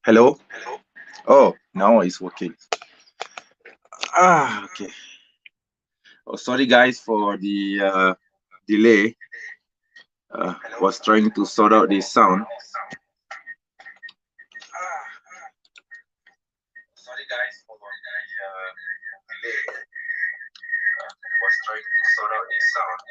Hello? Oh, now it's working. Okay. Oh, sorry guys for the delay. Was trying to sort out the sound. Sorry guys for the delay. Was trying to sort out the sound.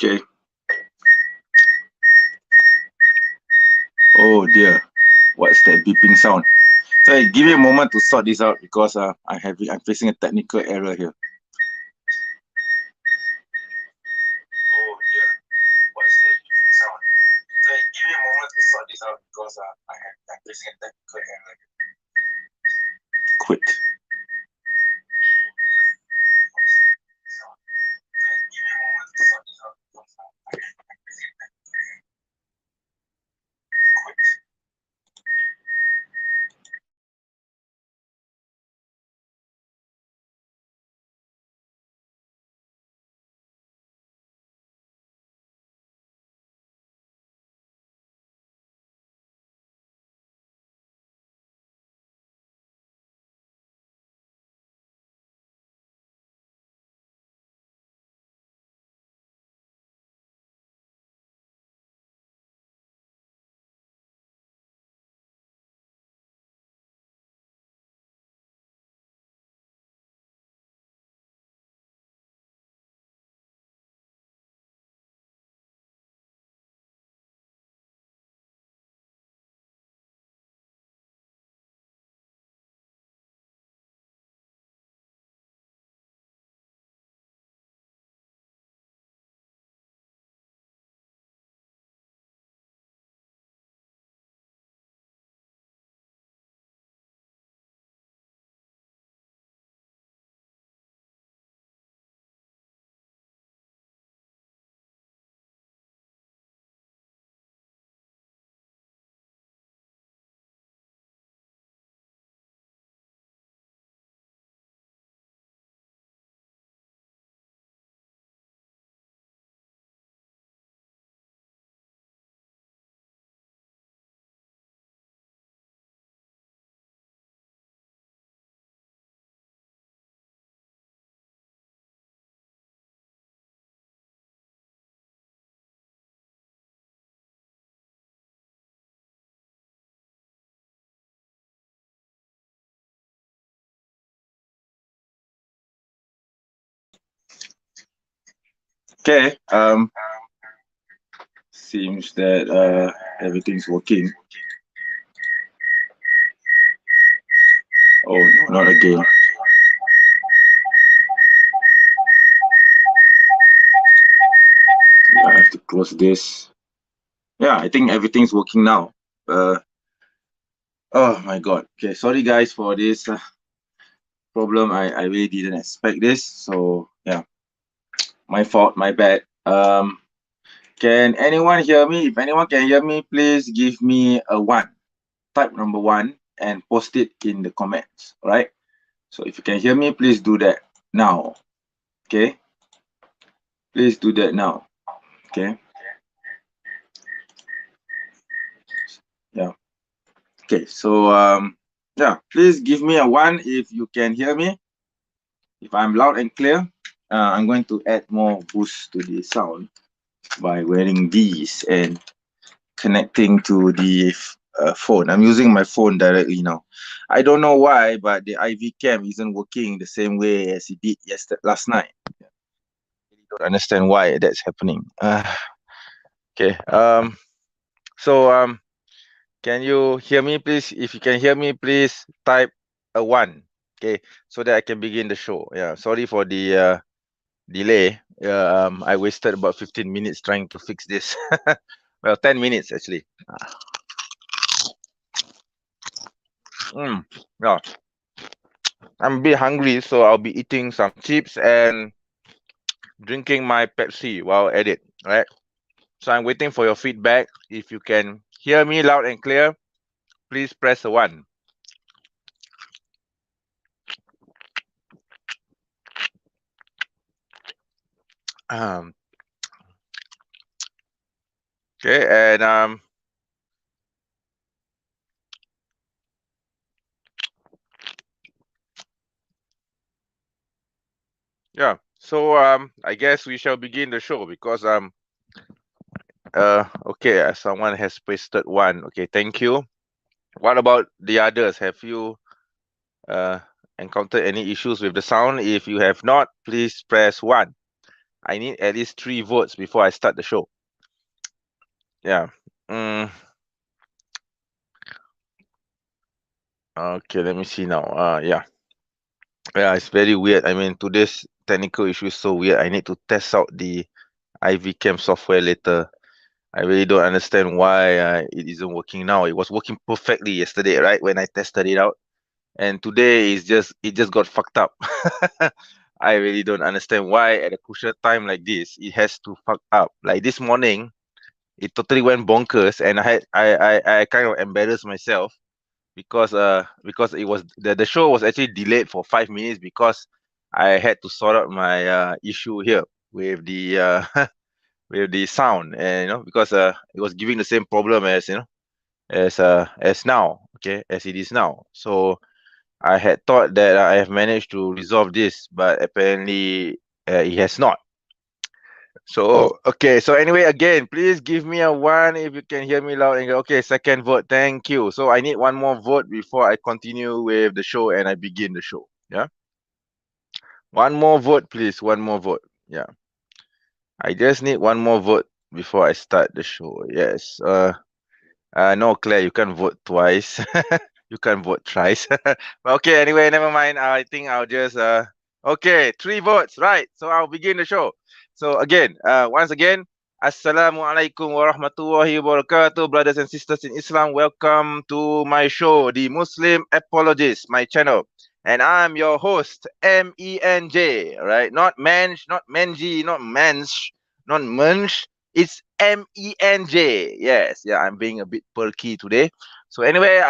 Okay. Oh dear, what's that beeping sound? So give me a moment to sort this out because I'm facing a technical error here. Oh dear, what's that beeping sound? So give me a moment to sort this out because I'm facing a technical error. Quit. Okay. Seems that everything's working. Oh no, not again. I have to close this. Yeah, I think everything's working now. Oh my god. Okay, sorry guys for this problem. I really didn't expect this. So yeah, my fault, my bad. Can anyone hear me? If anyone can hear me, please give me a 1. Type number 1 and post it in the comments. All right. So if you can hear me, please do that now. Okay. Please do that now. Okay. Yeah. Okay. So yeah, please give me a 1 if you can hear me. If I'm loud and clear, I'm going to add more boost to the sound by wearing these and connecting to the phone. I'm using my phone directly now. I don't know why, but the IV cam isn't working the same way as it did last night. I really don't understand why that's happening. Okay. So can you hear me, please? If you can hear me, please type a 1. Okay, so that I can begin the show. Yeah, sorry for the delay. I wasted about 15 minutes trying to fix this. Well, 10 minutes actually. Yeah, I'm a bit hungry, so I'll be eating some chips and drinking my Pepsi while at it. Right. So I'm waiting for your feedback. If you can hear me loud and clear, please press a 1. Okay, and yeah. So I guess we shall begin the show because okay, someone has pasted one. Okay, thank you. What about the others? Have you uh encountered any issues with the sound? If you have not, please press 1. I need at least 3 votes before I start the show. Yeah. Okay, let me see now. Yeah. Yeah, it's very weird. I mean, today's technical issue is so weird. I need to test out the IV Cam software later. I really don't understand why it isn't working now. It was working perfectly yesterday, right? When I tested it out. And today it just got fucked up. I really don't understand why at a crucial time like this it has to fuck up. Like this morning, it totally went bonkers and I kind of embarrassed myself because it was the show was actually delayed for 5 minutes because I had to sort out my issue here with the with the sound, and because it was giving the same problem as as now, okay, as it is now. So I had thought that I have managed to resolve this, but apparently it has not. So okay, so anyway, again, please give me a 1 if you can hear me loud and clear. Okay, second vote, thank you. So I need one more vote before I continue with the show and I begin the show. Yeah, one more vote, please. One more vote. Yeah, I just need one more vote before I start the show. Yes. No, Claire, you can't vote twice. You can't vote thrice. But okay, anyway, never mind. I think I'll just okay, 3 votes, right? So I'll begin the show. So again, once again, Assalamualaikum warahmatullahi wabarakatuh, brothers and sisters in Islam. Welcome to my show, The Muslim Apologist, my channel. And I'm your host, MENJ, right? Not Mensch, not Menji, not Mensch, not Munch. It's MENJ. Yes, yeah, I'm being a bit perky today. So anyway,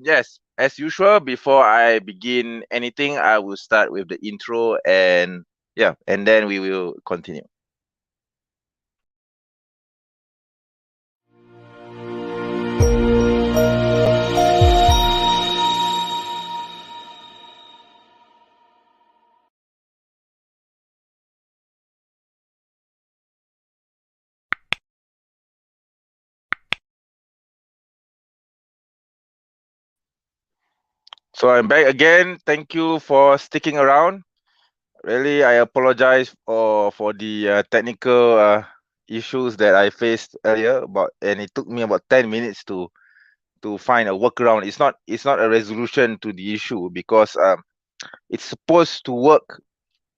yes, as usual, before I begin anything, I will start with the intro and yeah, and then we will continue. So I'm back again. Thank you for sticking around. Really, I apologize for the technical issues that I faced earlier. And it took me about 10 minutes to find a workaround. It's not a resolution to the issue because it's supposed to work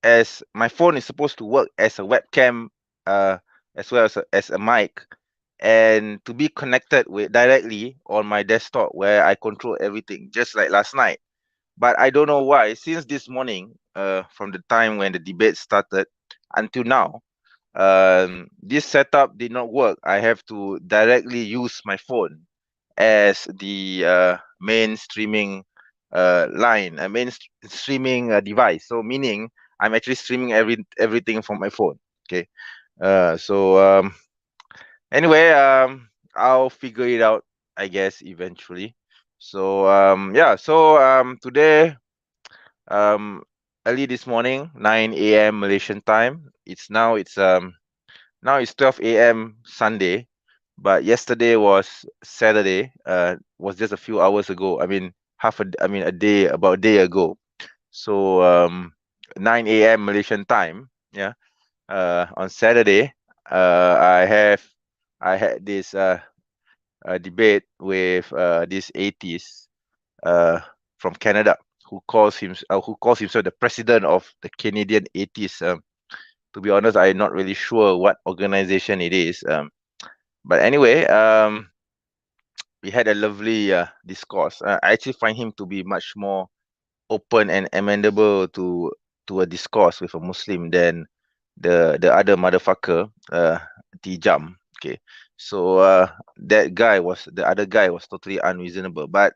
as my phone is supposed to work as a webcam, uh, as well as a mic, and to be connected with directly on my desktop where I control everything, just like last night. But I don't know why. Since this morning, from the time when the debate started until now, this setup did not work. I have to directly use my phone as the main streaming streaming device. So meaning I'm actually streaming everything from my phone. Okay. So anyway, I'll figure it out, I guess, eventually. So yeah. So today, um, early this morning, 9 a.m. Malaysian time. Now it's 12 a.m. Sunday, but yesterday was Saturday. Was just a few hours ago. I mean, about a day ago. So 9 a.m. Malaysian time. Yeah. On Saturday, I had this debate with this atheist from Canada who calls himself the president of the Canadian Atheists. To be honest, I'm not really sure what organization it is. But anyway, we had a lovely discourse. I actually find him to be much more open and amenable to a discourse with a Muslim than the other motherfucker, Tijam. Okay, so the other guy was totally unreasonable. But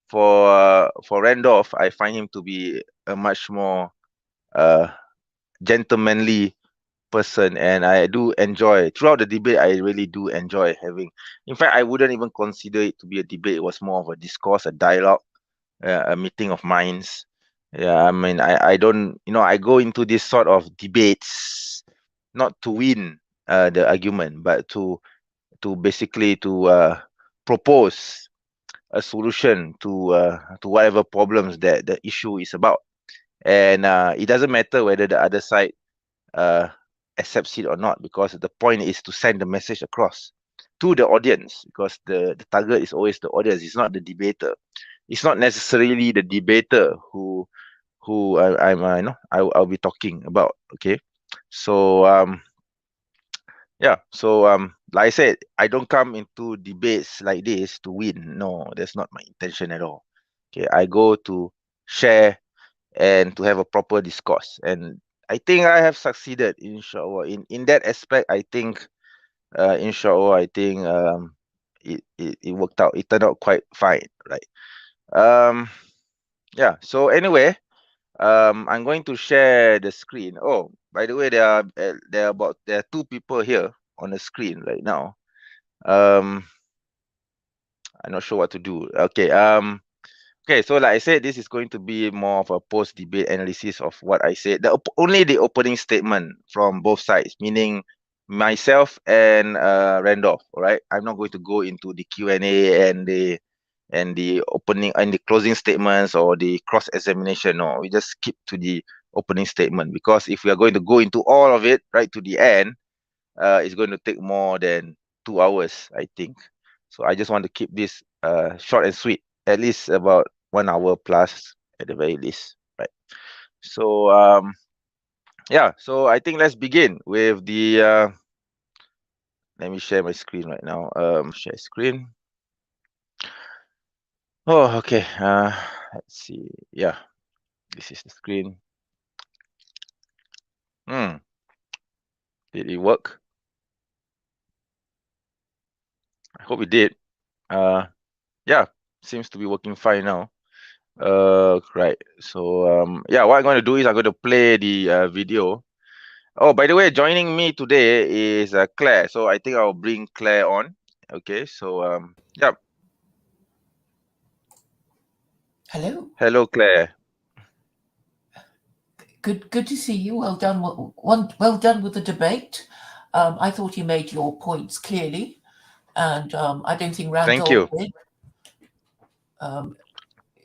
for Randolph, I find him to be a much more uh gentlemanly person, and I do enjoy throughout the debate. I really do enjoy having. In fact, I wouldn't even consider it to be a debate. It was more of a discourse, a dialogue, a meeting of minds. Yeah, I mean, I don't, I go into this sort of debates not to win the argument, but to basically to propose a solution to whatever problems that the issue is about. And it doesn't matter whether the other side uh, accepts it or not, because the point is to send the message across to the audience, because the target is always the audience. It's not the debater. It's not necessarily the debater who I'll be talking about. Okay, so yeah, so like I said, I don't come into debates like this to win. No, that's not my intention at all. Okay, I go to share and to have a proper discourse, and I think I have succeeded, inshallah. In that aspect, I think inshallah, I think it worked out. It turned out quite fine, right? Yeah, so anyway, I'm going to share the screen. Oh, by the way, there are two people here on the screen right now. I'm not sure what to do. Okay, okay, so like I said, this is going to be more of a post-debate analysis of what I said. Only the opening statement from both sides, meaning myself and Randolph. All right, I'm not going to go into the Q&A and the opening and the closing statements or the cross-examination. No, we just skip to the opening statement, because if we are going to go into all of it right to the end, it's going to take more than 2 hours, I think. So I just want to keep this short and sweet, at least about 1 hour plus at the very least, right? So yeah, so I think let's begin with the let me share my screen right now. Share screen. Oh, okay. Let's see. Yeah, this is the screen. Did it work? I hope it did. Yeah, seems to be working fine now. Right. So yeah, what I'm going to do is I'm going to play the video. Oh, by the way, joining me today is Claire. So I think I'll bring Claire on. Okay. So yeah. Hello. Hello, Claire. Good to see you. Well done. Well done with the debate. I thought you made your points clearly, and I don't think Thank you. Randolph did.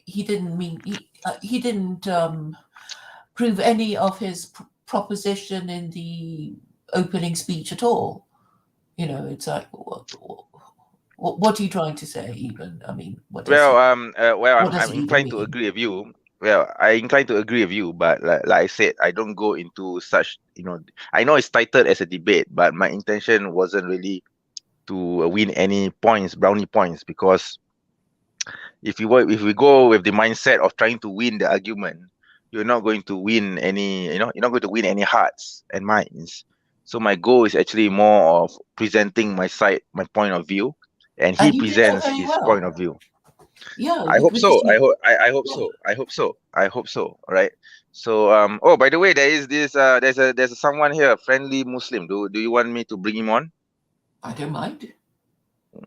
He didn't prove any of his proposition in the opening speech at all. You know, it's like, what are you trying to say? Even, I mean, what does I'm he even inclined to mean? agree with you. Well, I inclined to agree with you, but like I said, I don't go into such, I know it's titled as a debate, but my intention wasn't really to win any points, brownie points, because if we go with the mindset of trying to win the argument, you're not going to win any, you're not going to win any hearts and minds. So my goal is actually more of presenting my side, my point of view, and he And you did that presents very his well. point of view. Yeah, I hope so. because you, I hope so. I hope so. I hope so. All right. So oh, by the way, there is this there's someone here, a friendly Muslim. Do you want me to bring him on? I don't mind.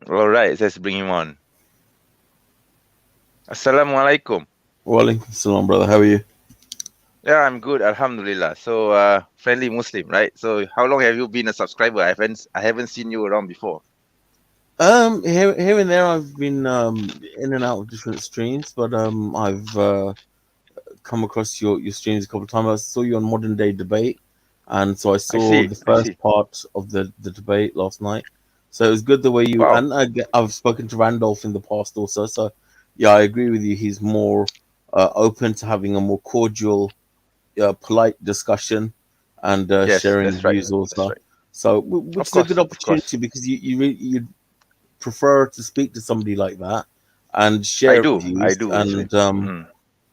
All right, let's bring him on. Assalamualaikum. Walaikum salam, brother. How are you? Yeah, I'm good, alhamdulillah. So friendly Muslim, right? So how long have you been a subscriber? I haven't seen you around before. Here and there, I've been in and out of different streams, but I've come across your streams a couple of times. I saw you on Modern Day Debate, and so I saw the first part of the debate last night. So it was good the way you and I've spoken to Randolph in the past also. So yeah, I agree with you. He's more open to having a more cordial, polite discussion and sharing views also. Right. So which is a good opportunity because you prefer to speak to somebody like that and share views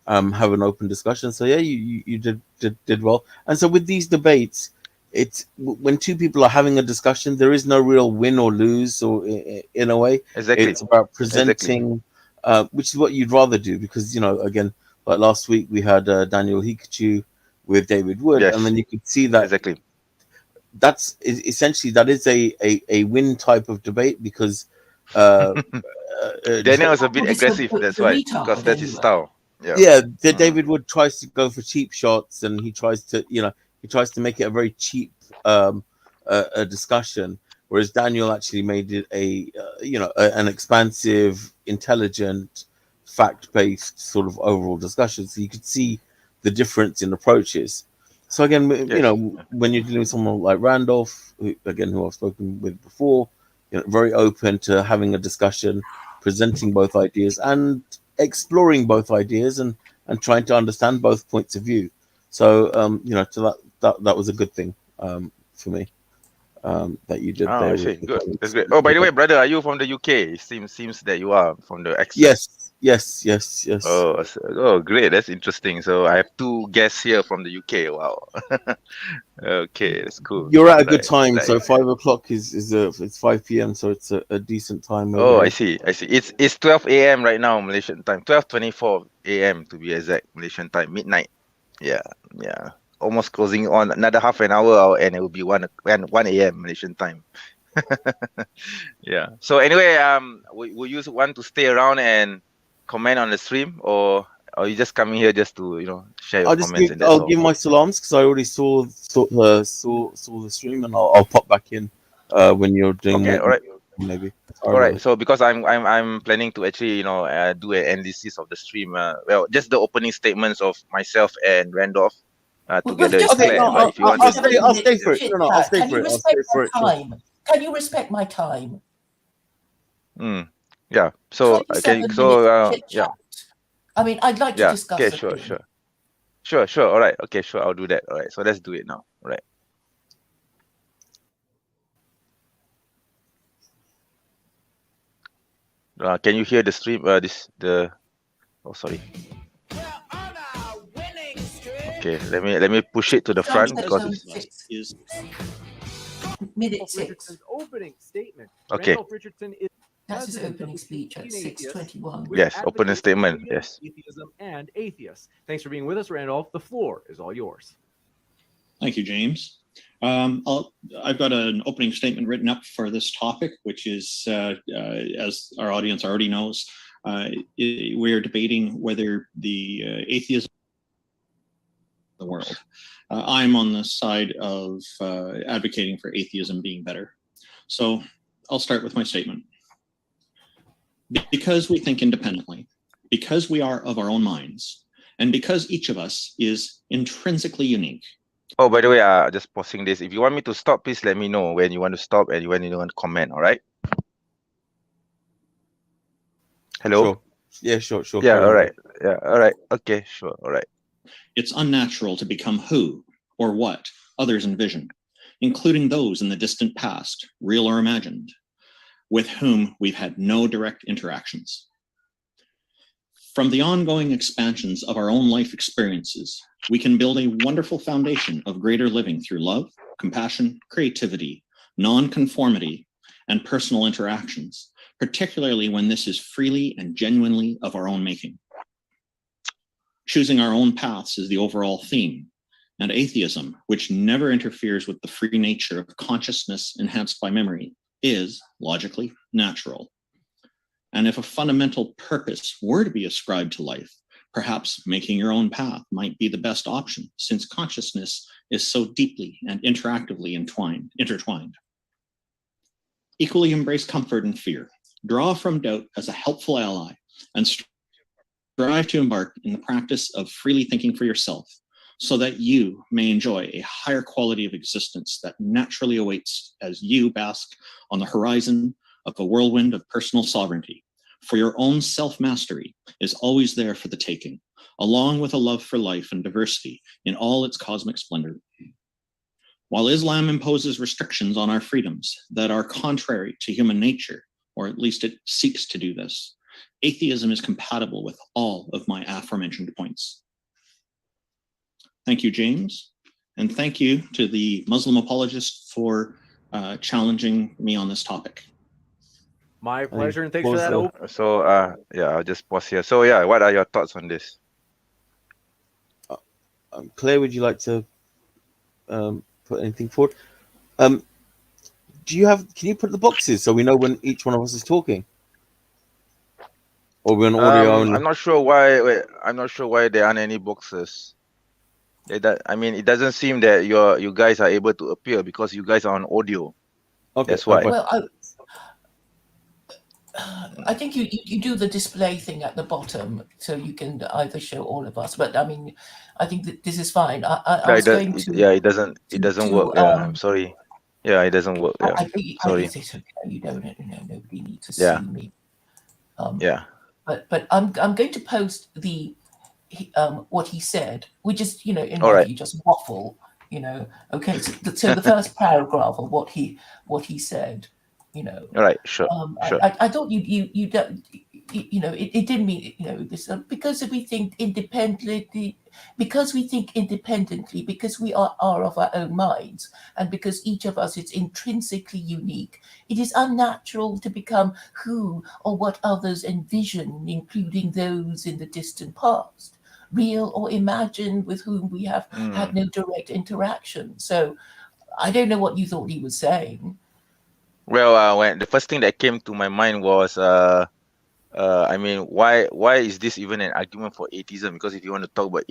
and have an open discussion. So yeah, you did well. And so with these debates, it's when two people are having a discussion, there is no real win or lose, or in a way, it's about presenting, which is what you'd rather do because again, like last week we had Daniel Hikachu with David Wood, and then you could see that essentially that is a win type of debate because Daniel is a bit Well, it's aggressive. the That's why, retard because that's his anyway. style. Yeah. yeah, David Wood tries to go for cheap shots, and he tries to make it a very cheap a discussion, whereas Daniel actually made it an expansive, intelligent, fact-based sort of overall discussion. So you could see the difference in approaches. So again, when you're dealing with someone like Randolph, who I've spoken with before, very open to having a discussion, presenting both ideas and exploring both ideas and trying to understand both points of view. So so that was a good thing for me that you did there. I see. Good. That's great. Oh, by the way, brother, are you from the UK? It seems that you are from the accent. Yes. Oh, great. That's interesting. So I have 2 guests here from the UK. Wow. Okay, that's cool. You're at a good Right, time. right. So 5 o'clock it's 5 p.m. So it's a decent time. Oh, over I here. see. It's 12 a.m. right now, Malaysian time. 12:24 a.m. to be exact, Malaysian time, midnight. Yeah. Almost closing on another half an hour, and it will be 1 a.m. Malaysian time. Yeah. So anyway, will you want to stay around and comment on the stream, or you just coming here just to share your comments and that's I'll all? give my salams because I already saw the stream, and I'll pop back in when you're doing Okay. more, All right. maybe. All right. So because I'm planning to actually do an analysis of the stream. Well, just the opening statements of myself and Randolph together with Just Okay, Claire. no, But if you want I'll to, stay for it. No, I'll stay Can for you it. I'll respect stay for my it. Sure. time? Can you respect my time? yeah. So 27 So minutes chit yeah. chat. I mean, I'd like to Yeah. discuss Okay. the Sure. thing. Sure. All right. Okay. Sure. I'll do that. All right. So let's do it now. All right. Can you hear the stream? Oh, sorry. Okay. Let me push it to the front because it's Minute 6. Richardson's opening statement. Okay. Randolph Richardson is That's his president of opening the speech at Canadian Atheists, 6:21. which Yes, opening advocates statement, freedom, yes. atheism, and atheists. Thanks for being with us, Randolph. The floor is all yours. Thank you, James. I've got an opening statement written up for this topic, which is, as our audience already knows, we are debating whether the atheism of the world. I'm on the side of advocating for atheism being better. So I'll start with my statement. Because we think independently, because we are of our own minds, and because each of us is intrinsically unique. Oh, by the way, just pausing this. If you want me to stop, please let me know when you want to stop and when you want to comment. All right. Hello. Sure. Yeah, sure. Yeah. All right. Yeah. All right. Okay. Sure. All right. It's unnatural to become who or what others envision, including those in the distant past, real or imagined, with whom we've had no direct interactions. From the ongoing expansions of our own life experiences, we can build a wonderful foundation of greater living through love, compassion, creativity, non-conformity, and personal interactions, particularly when this is freely and genuinely of our own making. Choosing our own paths is the overall theme, and atheism, which never interferes with the free nature of consciousness enhanced by memory, is, logically, natural. And if a fundamental purpose were to be ascribed to life, perhaps making your own path might be the best option, since consciousness is so deeply and interactively intertwined. Equally embrace comfort and fear. Draw from doubt as a helpful ally, and strive to embark in the practice of freely thinking for yourself, so that you may enjoy a higher quality of existence that naturally awaits as you bask on the horizon of the whirlwind of personal sovereignty. For your own self-mastery is always there for the taking, along with a love for life and diversity in all its cosmic splendor. While Islam imposes restrictions on our freedoms that are contrary to human nature, or at least it seeks to do this, atheism is compatible with all of my aforementioned points. Thank you, James, and thank you to the Muslim Apologist for challenging me on this topic. My pleasure, and thanks for that. So yeah, I'll just pause here. So yeah, what are your thoughts on this? Claire, would you like to put anything forward? Do you have? Can you put the boxes so we know when each one of us is talking? Or we're on audio only? I'm not sure why. Wait, I'm not sure why there aren't any boxes. I mean, it doesn't seem that you guys are able to appear because you guys are on audio. Okay, That's why. Well, I think you do the display thing at the bottom, so you can either show all of us. But I mean, I think that this is fine. I was going to. Yeah, it doesn't work. Yeah, I'm sorry. Yeah, it doesn't work. Yeah, sorry. It's okay. You don't know. Nobody needs to Yeah. see me. Yeah. But I'm going to post the what he said, which is in All my right. view just waffle. Okay. So the first paragraph of what he said. All right. Sure. Sure. I thought you don't. It didn't mean this because we think independently. Because we think independently, because we are of our own minds, and because each of us is intrinsically unique, it is unnatural to become who or what others envision, including those in the distant past, real or imagined, with whom we have had no direct interaction. So I don't know what you thought he was saying. Well, when the first thing that came to my mind was, I mean, why is this even an argument for atheism? Because if you want to talk about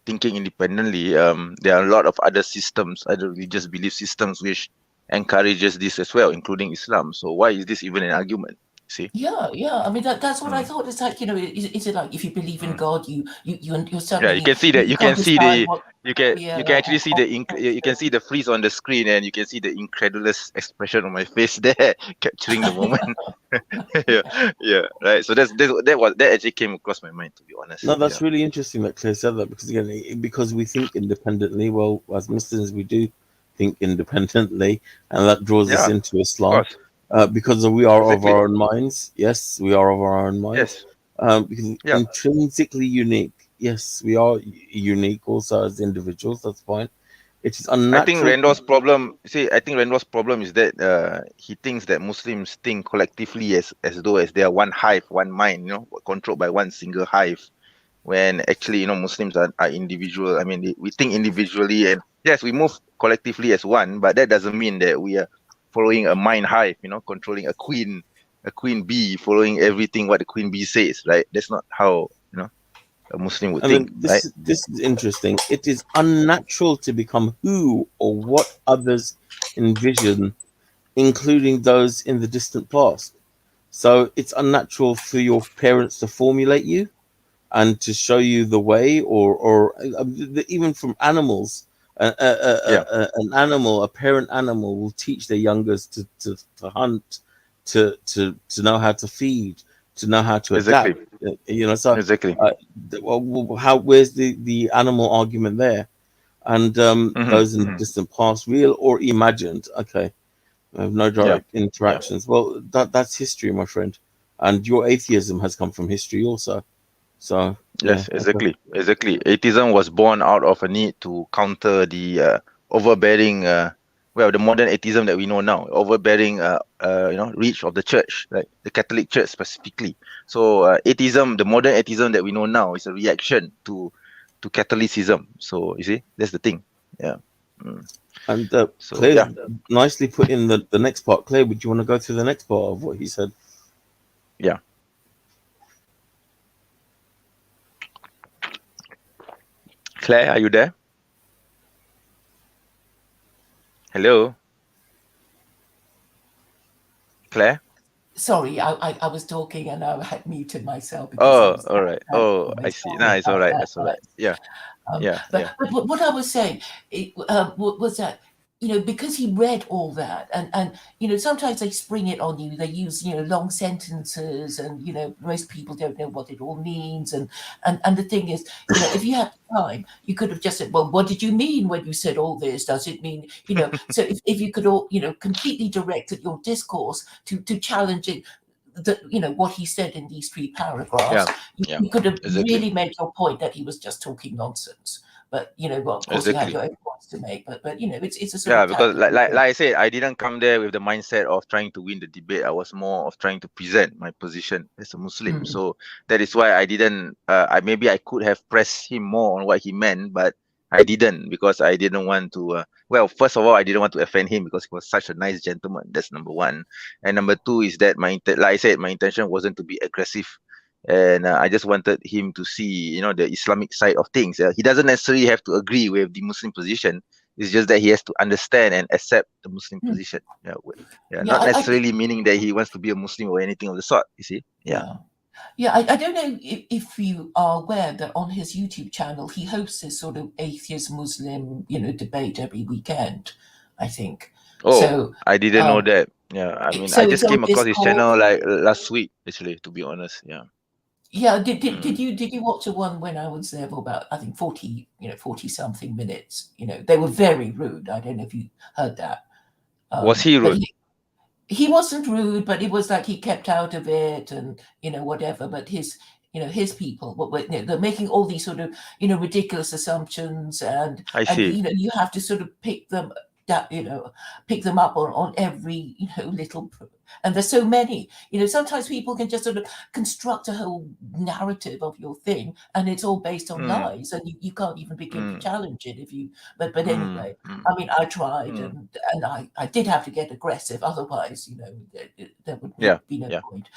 thinking independently, there are a lot of other systems, other religious belief systems, which encourages this as well, including Islam. So why is this even an argument? See? Yeah. I mean, that's what I thought. It's like is it like if you believe in God, you're suddenly. Yeah, you can see that. You can see decide the. what- You can yeah, actually see you can see the freeze on the screen, and you can see the incredulous expression on my face there, capturing the moment. yeah, right. So that actually came across my mind, to be honest. No, that's really interesting that Claire said that, because again, because we think independently. Well, as Muslims, we do think independently, and that draws us into Islam. Because we are of our own minds. Yes, we are of our own minds. Because intrinsically unique. Yes, we are unique also as individuals. That's fine. It is unnatural. I think Randolph's problem. I think Randolph's problem is that he thinks that Muslims think collectively as though as they are one hive, one mind, controlled by one single hive. When actually, Muslims are individual. I mean, we think individually, and yes, we move collectively as one, but that doesn't mean that we are following a mind hive, controlling a queen bee, following everything what the queen bee says, right? That's not how, a Muslim would think, right? This is interesting. It is unnatural to become who or what others envision, including those in the distant past. So it's unnatural for your parents to formulate you and to show you the way, or even from animals. A parent animal will teach their youngest to hunt, to know how to feed, to know how to adapt. Exactly. Where's the animal argument there? And those in the distant past, real or imagined. Okay, I have no direct interactions. Well, that's history, my friend, and your atheism has come from history also. So yes, exactly. Atheism was born out of a need to counter the overbearing, the modern atheism that we know now, overbearing, reach of the church, like the Catholic Church specifically. So atheism, the modern atheism that we know now, is a reaction to Catholicism. So you see, that's the thing. Yeah. And Claire nicely put in the next part. Claire, would you want to go through the next part of what he said? Yeah. Claire, are you there? Hello? Claire? Sorry, I was talking and I had muted myself. All right. I see. No, it's all right. That's all right. Yeah. But what I was saying was that, because he read all that, and sometimes they spring it on you. They use long sentences, and most people don't know what it all means. And the thing is, if you had time, you could have just said, well, what did you mean when you said all this? Does it mean So if you could all completely directed your discourse to challenging what he said in these 3 paragraphs, you could have really made your point that he was just talking nonsense. But of course, you have your own points to make. But it's a sort of because like I said, I didn't come there with the mindset of trying to win the debate. I was more of trying to present my position as a Muslim. So that is why I didn't. Maybe I could have pressed him more on what he meant, but I didn't, because I didn't want to. Well, first of all, I didn't want to offend him because he was such a nice gentleman. That's number one. And number two is that like I said, my intention wasn't to be aggressive, and I just wanted him to see, the Islamic side of things. He doesn't necessarily have to agree with the Muslim position. It's just that he has to understand and accept the Muslim Hmm. position. Yeah, Yeah, not I necessarily meaning that he wants to be a Muslim or anything of the sort. You see? Yeah. Yeah, I don't know if you are aware that on his YouTube channel he hosts this sort of atheist Muslim, debate every weekend, I think. Oh, So I didn't know um, that. Yeah, I mean, so I it's just on came across his Discord. channel like last week, actually, to be honest. Yeah. Yeah, did you watch the one when I was there for about, I think, 40 something minutes? They were very rude. I don't know if you heard that. Was he But rude? he wasn't rude, but it was like he kept out of it and whatever. But his people, they're making all these sort of ridiculous assumptions, and I see. you have to sort of pick them up on every little. And there's so many. Sometimes people can just sort of construct a whole narrative of your thing, and it's all based on lies, and you can't even begin to challenge it if you. But anyway, I mean, I tried, and I did have to get aggressive. Otherwise, there would Yeah, be no yeah. point.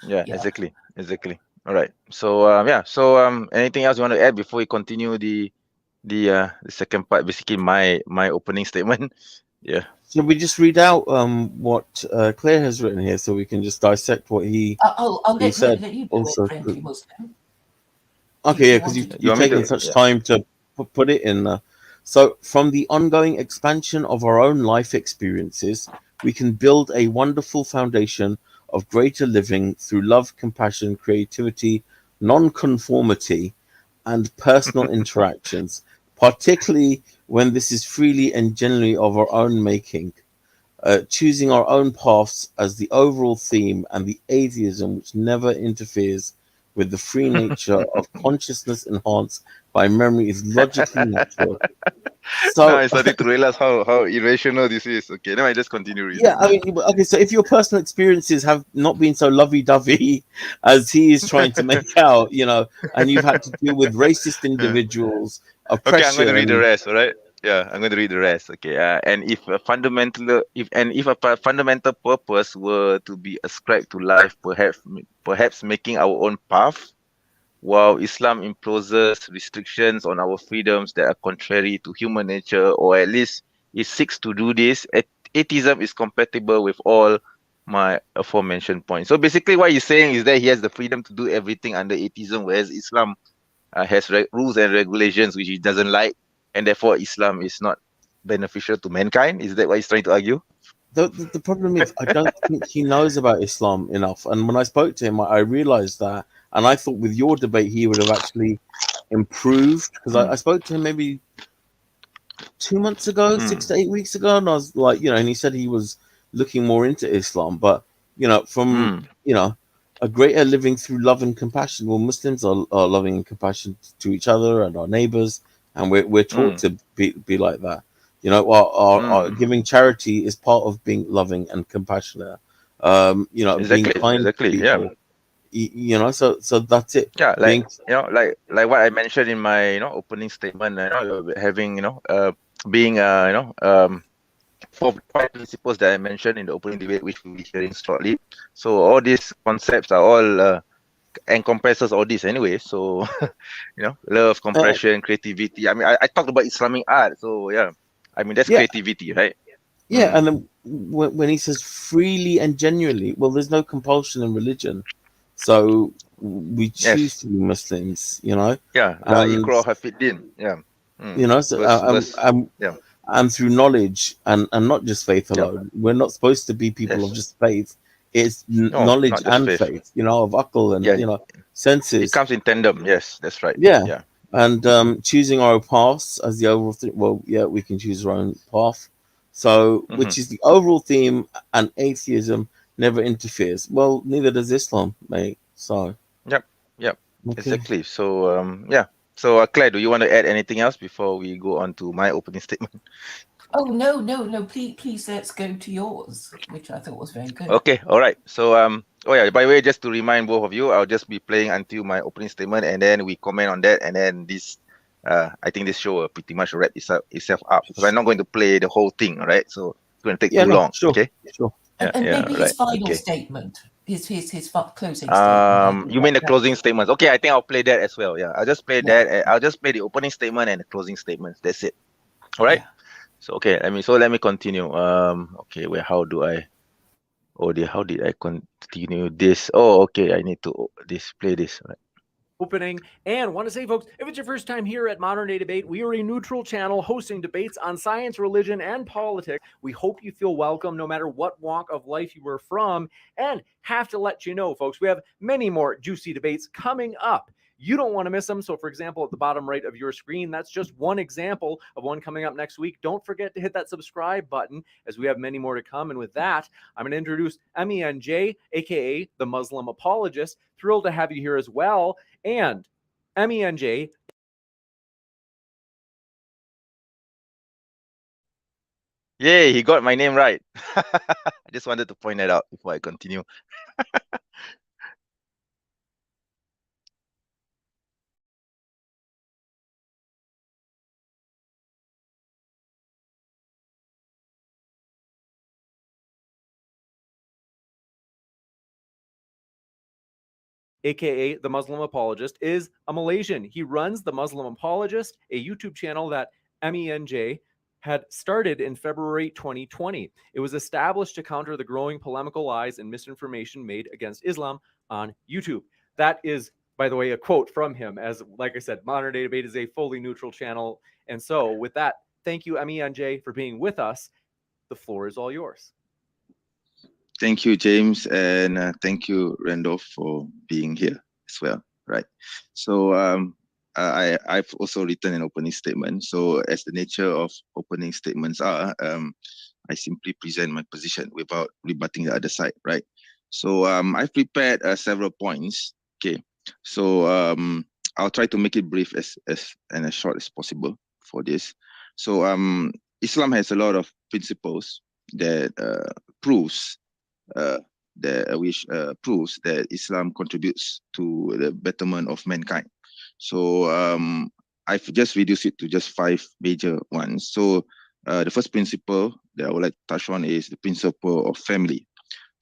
Yeah, exactly. All right. So anything else you want to add before we continue the second part, basically my opening statement? Yeah. Should we just read out what Claire has written here, so we can just dissect what he I'll let said? you do Also, it, friendly Muslim. okay, yeah, you because want to- You you've want me taken to? such Yeah. time to put it in there. So, from the ongoing expansion of our own life experiences, we can build a wonderful foundation of greater living through love, compassion, creativity, non-conformity, and personal interactions, particularly when this is freely and genuinely of our own making. Choosing our own paths as the overall theme, and the atheism which never interferes with the free nature of consciousness enhanced by memory is logically natural. Now So, I started to realize how irrational this is. Okay, now I just continue reading. yeah, I mean, okay, so if your personal experiences have not been so lovey-dovey as he is trying to make out, and you've had to deal with racist individuals, Okay, I'm going to read the oppression, rest. All right. Yeah, I'm going to read the rest. Okay. And if a fundamental purpose were to be ascribed to life, perhaps making our own path, while Islam imposes restrictions on our freedoms that are contrary to human nature, or at least it seeks to do this, atheism is compatible with all my aforementioned points. So basically, what he's saying is that he has the freedom to do everything under atheism, whereas Islam has rules and regulations which he doesn't like, and therefore Islam is not beneficial to mankind. Is that what he's trying to argue? the problem is, I don't think he knows about Islam enough. And when I spoke to him, I realized that. And I thought with your debate, he would have actually improved. Because I spoke to him maybe 2 months ago, 6 to 8 weeks ago. And I was like, and he said he was looking more into Islam. But, from, a greater living through love and compassion. Well, Muslims are loving and compassionate to each other and our neighbors. And we're taught to be like that. Our giving charity is part of being loving and compassionate. Being kind to people. Yeah. So that's it. Yeah, like what I mentioned in my opening statement. Having being 5 principles that I mentioned in the opening debate, which we'll be hearing shortly. So all these concepts are all encompasses all this anyway. So love, compassion, creativity. I mean, I talked about Islamic art. So yeah, I mean that's creativity, right? Yeah, and then when he says freely and genuinely, well, there's no compulsion in religion, so we choose to be Muslims, Yeah, and yeah. So and through knowledge and not just faith alone. We're not supposed to be people of just faith. It's knowledge and faith, of akal and senses. It comes in tandem. Yes, that's right. Yeah. And choosing our paths as the overall thing. Well, yeah, we can choose our own path. So, which is the overall theme, and atheism never interferes. Well, neither does Islam, mate. So. Yep. Okay. Exactly. So, yeah. So, Claire, do you want to add anything else before we go on to my opening statement? Oh no! Please, let's go to yours, which I thought was very good. Okay. All right. So, by the way, just to remind both of you, I'll just be playing until my opening statement, and then we comment on that, and then this I think this show will pretty much wrap itself up because I'm not going to play the whole thing, right? So it's going to take Yeah, too no, long. sure, Okay. sure. And Yeah, maybe right. his final Okay. statement, his closing statement. You mean the closing statements? Okay, I think I'll play that as well. Yeah, I'll just play Yeah. that. I'll just play the opening statement and the closing statements. That's it. All right. Yeah. So okay, let me continue. Okay, how do I? Oh dear, how did I continue this? Oh, okay, I need to display this. Right. Opening, and want to say, folks, if it's your first time here at Modern Day Debate, we are a neutral channel hosting debates on science, religion, and politics. We hope you feel welcome no matter what walk of life you were from, and have to let you know, folks, we have many more juicy debates coming up. You don't want to miss them. So, for example, at the bottom right of your screen, that's just one example of one coming up next week. Don't forget to hit that subscribe button as we have many more to come. And with that, I'm going to introduce MENJ, aka the Muslim Apologist. Thrilled to have you here as well. And MENJ. Yay, he got my name right. I just wanted to point that out before I continue. AKA the Muslim Apologist, is a Malaysian. He runs the Muslim Apologist, a YouTube channel that MENJ had started in February 2020. It was established to counter the growing polemical lies and misinformation made against Islam on YouTube. That is, by the way, a quote from him, as, like I said, Modern Day Debate is a fully neutral channel. And so with that, thank you, MENJ, for being with us. The floor is all yours. Thank you, James, and thank you, Randolph, for being here as well. Right. So I've also written an opening statement. So as the nature of opening statements are, I simply present my position without rebutting the other side. Right. So I've prepared several points. Okay. So I'll try to make it brief and as short as possible for this. So Islam has a lot of principles that proves that Islam contributes to the betterment of mankind. So I've just reduced it to just 5 major ones. So the first principle that I would like to touch on is the principle of family.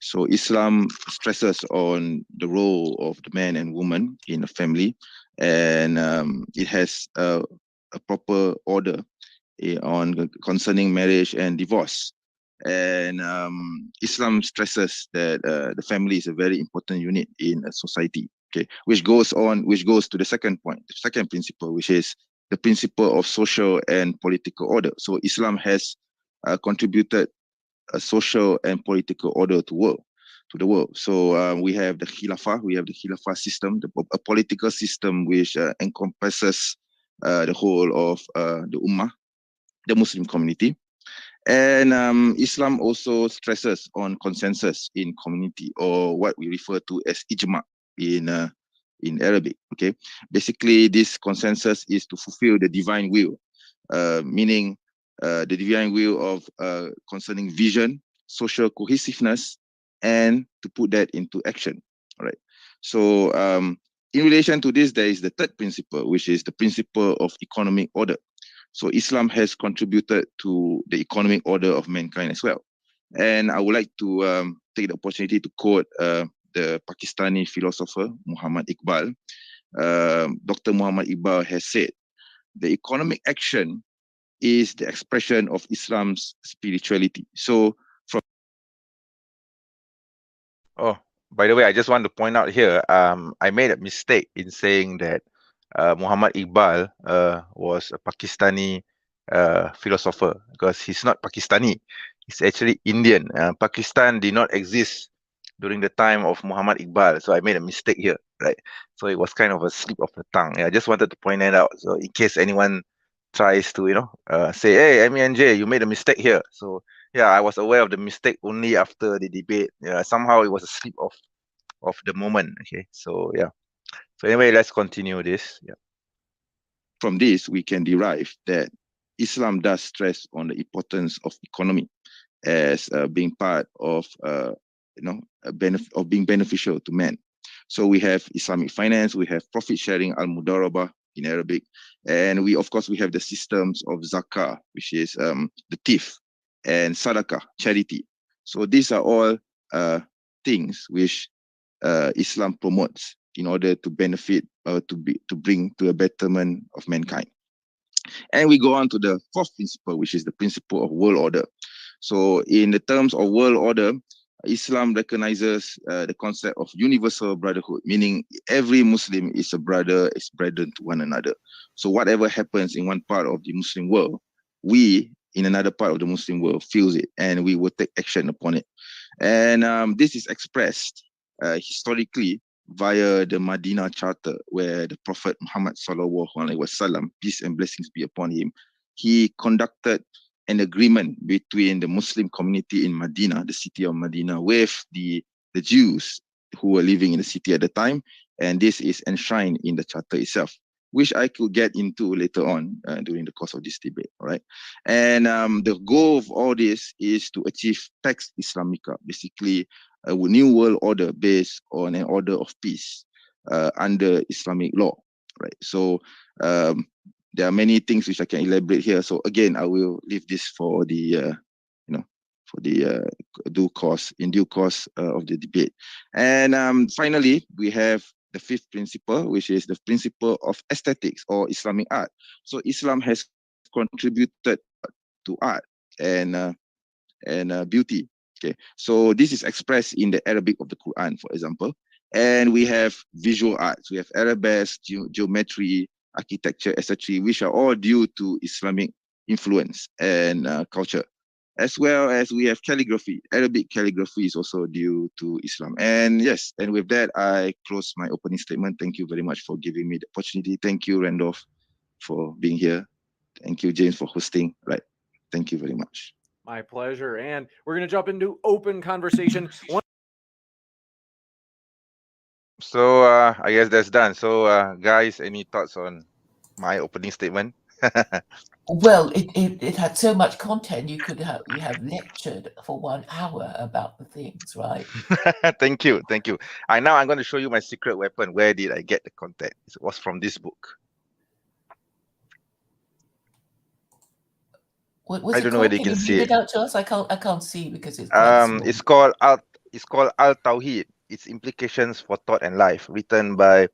So Islam stresses on the role of the man and woman in a family, and it has a proper order on concerning marriage and divorce. And Islam stresses that the family is a very important unit in a society. Okay, which goes to the second point, the second principle, which is the principle of social and political order. So Islam has contributed a social and political order to the world. So we have the Khilafah system, a political system which encompasses the whole of the Ummah, the Muslim community. And Islam also stresses on consensus in community, or what we refer to as ijma in Arabic. Okay, basically this consensus is to fulfill the divine will, meaning the divine will of concerning vision, social cohesiveness, and to put that into action. All right. So in relation to this, there is the third principle, which is the principle of economic order. So Islam has contributed to the economic order of mankind as well. And I would like to take the opportunity to quote the Pakistani philosopher Muhammad Iqbal. Dr. Muhammad Iqbal has said, the economic action is the expression of Islam's spirituality. So from... Oh, by the way, I just want to point out here, I made a mistake in saying that Muhammad Iqbal was a Pakistani philosopher, because he's not Pakistani. He's actually Indian. Pakistan did not exist during the time of Muhammad Iqbal, so I made a mistake here, right? So it was kind of a slip of the tongue. Yeah, I just wanted to point that out. So in case anyone tries to, say, hey, MENJ, you made a mistake here. So yeah, I was aware of the mistake only after the debate. Yeah, somehow it was a slip of the moment. Okay, so yeah. So anyway, let's continue this. Yeah. From this, we can derive that Islam does stress on the importance of economy as being part of, being beneficial to man. So we have Islamic finance, we have profit sharing, al-mudarabah, in Arabic. And we, of course, we have the systems of zakah, which is the thief, and sadaqah, charity. So these are all things which Islam promotes in order to benefit or to bring to a betterment of mankind. And we go on to the fourth principle, which is the principle of world order. So in the terms of world order, Islam recognizes the concept of universal brotherhood, meaning every Muslim is a brother, is brethren to one another. So whatever happens in one part of the Muslim world, we in another part of the Muslim world feels it, and we will take action upon it. And this is expressed historically via the Madinah Charter, where the Prophet Muhammad sallallahu alaihi wasallam, peace and blessings be upon him, he conducted an agreement between the Muslim community in Medina, the city of Medina, with the Jews who were living in the city at the time, and this is enshrined in the charter itself, which I could get into later on during the course of this debate. All right, and the goal of all this is to achieve Pax Islamica, basically a new world order based on an order of peace under Islamic law. Right, so there are many things which I can elaborate here. So again, I will leave this for the due course of the debate. And finally, we have the fifth principle, which is the principle of aesthetics or Islamic art. So Islam has contributed to art and beauty. Okay, so this is expressed in the Arabic of the Quran, for example. And we have visual arts. We have arabesque, geometry, architecture, etc., which are all due to Islamic influence and culture, as well as we have calligraphy. Arabic calligraphy is also due to Islam. And yes, and with that, I close my opening statement. Thank you very much for giving me the opportunity. Thank you, Randolph, for being here. Thank you, James, for hosting. Right. Thank you very much. My pleasure. And we're going to jump into open conversation. So I guess that's done. So guys, any thoughts on my opening statement? Well, it had so much content. You have lectured for 1 hour about the things, right? Thank you. I'm going to show you my secret weapon. Where did I get the content? It was from this book. I don't know whether you can see it. Out to us? I can't see because it's quite small. It's called Al Tawhid. Its implications for thought and life, written by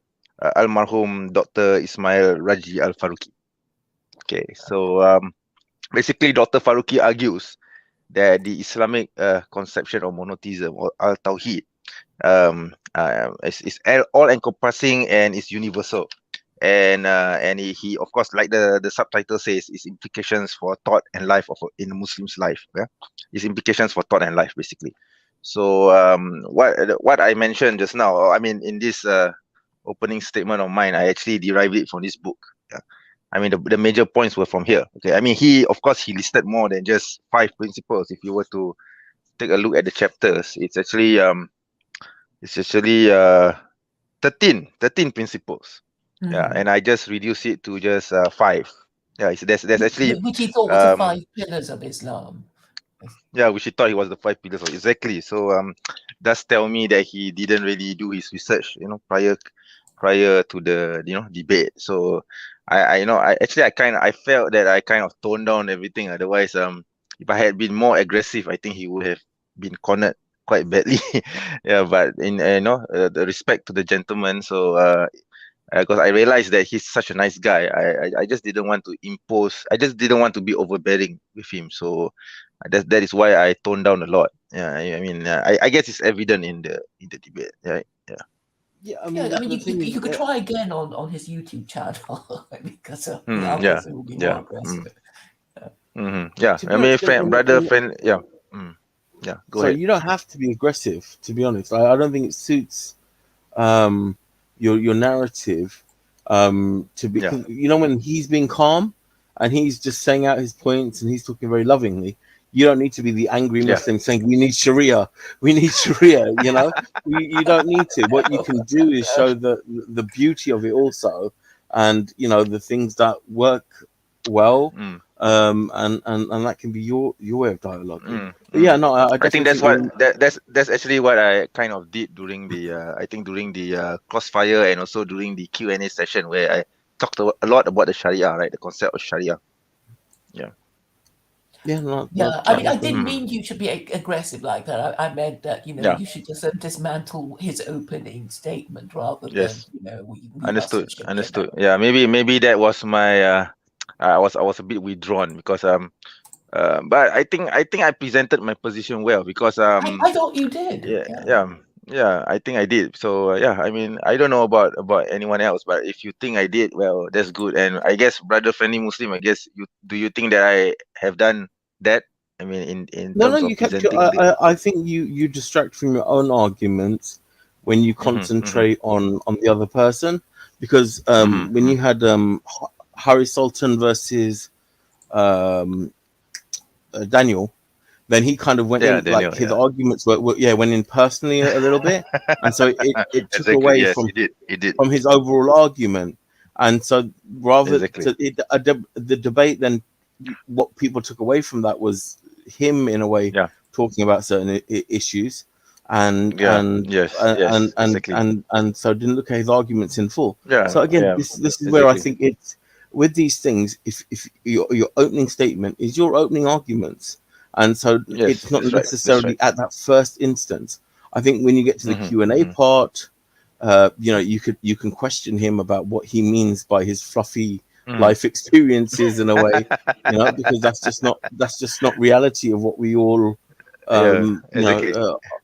Almarhum Dr. Ismail Raji Al Faruqi. Okay, so basically Dr. Faruqi argues that the Islamic conception of monotheism, or Al Tawhid, is all encompassing and is universal. And he of course, like the subtitle says, its implications for thought and life in a Muslim's life. Yeah, its implications for thought and life, basically. So what I mentioned just now, I mean, in this opening statement of mine, I actually derived it from this book. Yeah, I mean, the major points were from here. Okay, I mean, he listed more than just 5 principles. If you were to take a look at the chapters, it's actually 13 principles. Yeah, and I just reduced it to just 5. Yeah, there's actually which he thought was the 5 pillars of Islam. Yeah, which he thought he was the 5 pillars of exactly. So does tell me that he didn't really do his research, prior to the debate. So I felt that I kind of toned down everything. Otherwise, if I had been more aggressive, I think he would have been cornered quite badly. Yeah, but in the respect to the gentleman, so because I realized that he's such a nice guy, I just didn't want to impose. I just didn't want to be overbearing with him. So that is why I toned down a lot. Yeah, I mean, I guess it's evident in the debate. Right? Yeah. Yeah, I mean, you could try again on his YouTube channel because the yeah, will be more aggressive. Yeah, I mean, friend. Yeah. Yeah, go ahead. You don't have to be aggressive, to be honest. I don't think it suits your narrative to be, when he's being calm and he's just saying out his points and he's talking very lovingly, you don't need to be the angry Muslim saying we need Sharia, you don't need to. What you can do is show the beauty of it also, and the things that work well, and that can be your way of dialogue. But yeah, no, I think that's actually what I kind of did during the crossfire and also during the Q&A session, where talked a lot about the Sharia, right? The concept of Sharia. Yeah, no, Yeah, I mean, I didn't Mhm. mean you should be aggressive like that. I meant that, Yeah. you should just dismantle his opening statement rather than, Yes. we Understood. mustn't shake it Understood. out. Yeah. Maybe that was my. I was a bit withdrawn because but I think I presented my position well because I thought you did. yeah, I think I did. So yeah, I mean, I don't know about anyone else, but if you think I did, well, that's good. And I guess, brother friendly Muslim, I guess you think that I have done that? I mean, in No, terms of you kept your. presenting the. I think you distract from your own arguments when you Mhm, concentrate on the other person, because mhm, when you mhm. had Harry Sultan versus um, Daniel, then he kind of went Yeah, in, like Daniel. his Yeah, arguments were went in personally a little bit, and so it took exactly. away Yes, he did. He did. from his overall argument. And so rather Exactly. the debate, then what people took away from that was him in a way Yeah. talking about certain issues, and Yeah. Yes. Yes. Exactly. so didn't look at his arguments in full. Yeah. So again, Yeah. this is where I Exactly. think it's with these things, if your opening statement is your opening arguments, and so Yes, it's not that's right. That's necessarily right. at that first instance. I think when you get to the Mhm, Q&A mhm. part, you can question him about what he means by his fluffy Mhm. life experiences in a way, because that's just not reality of what we all Yeah. Exactly.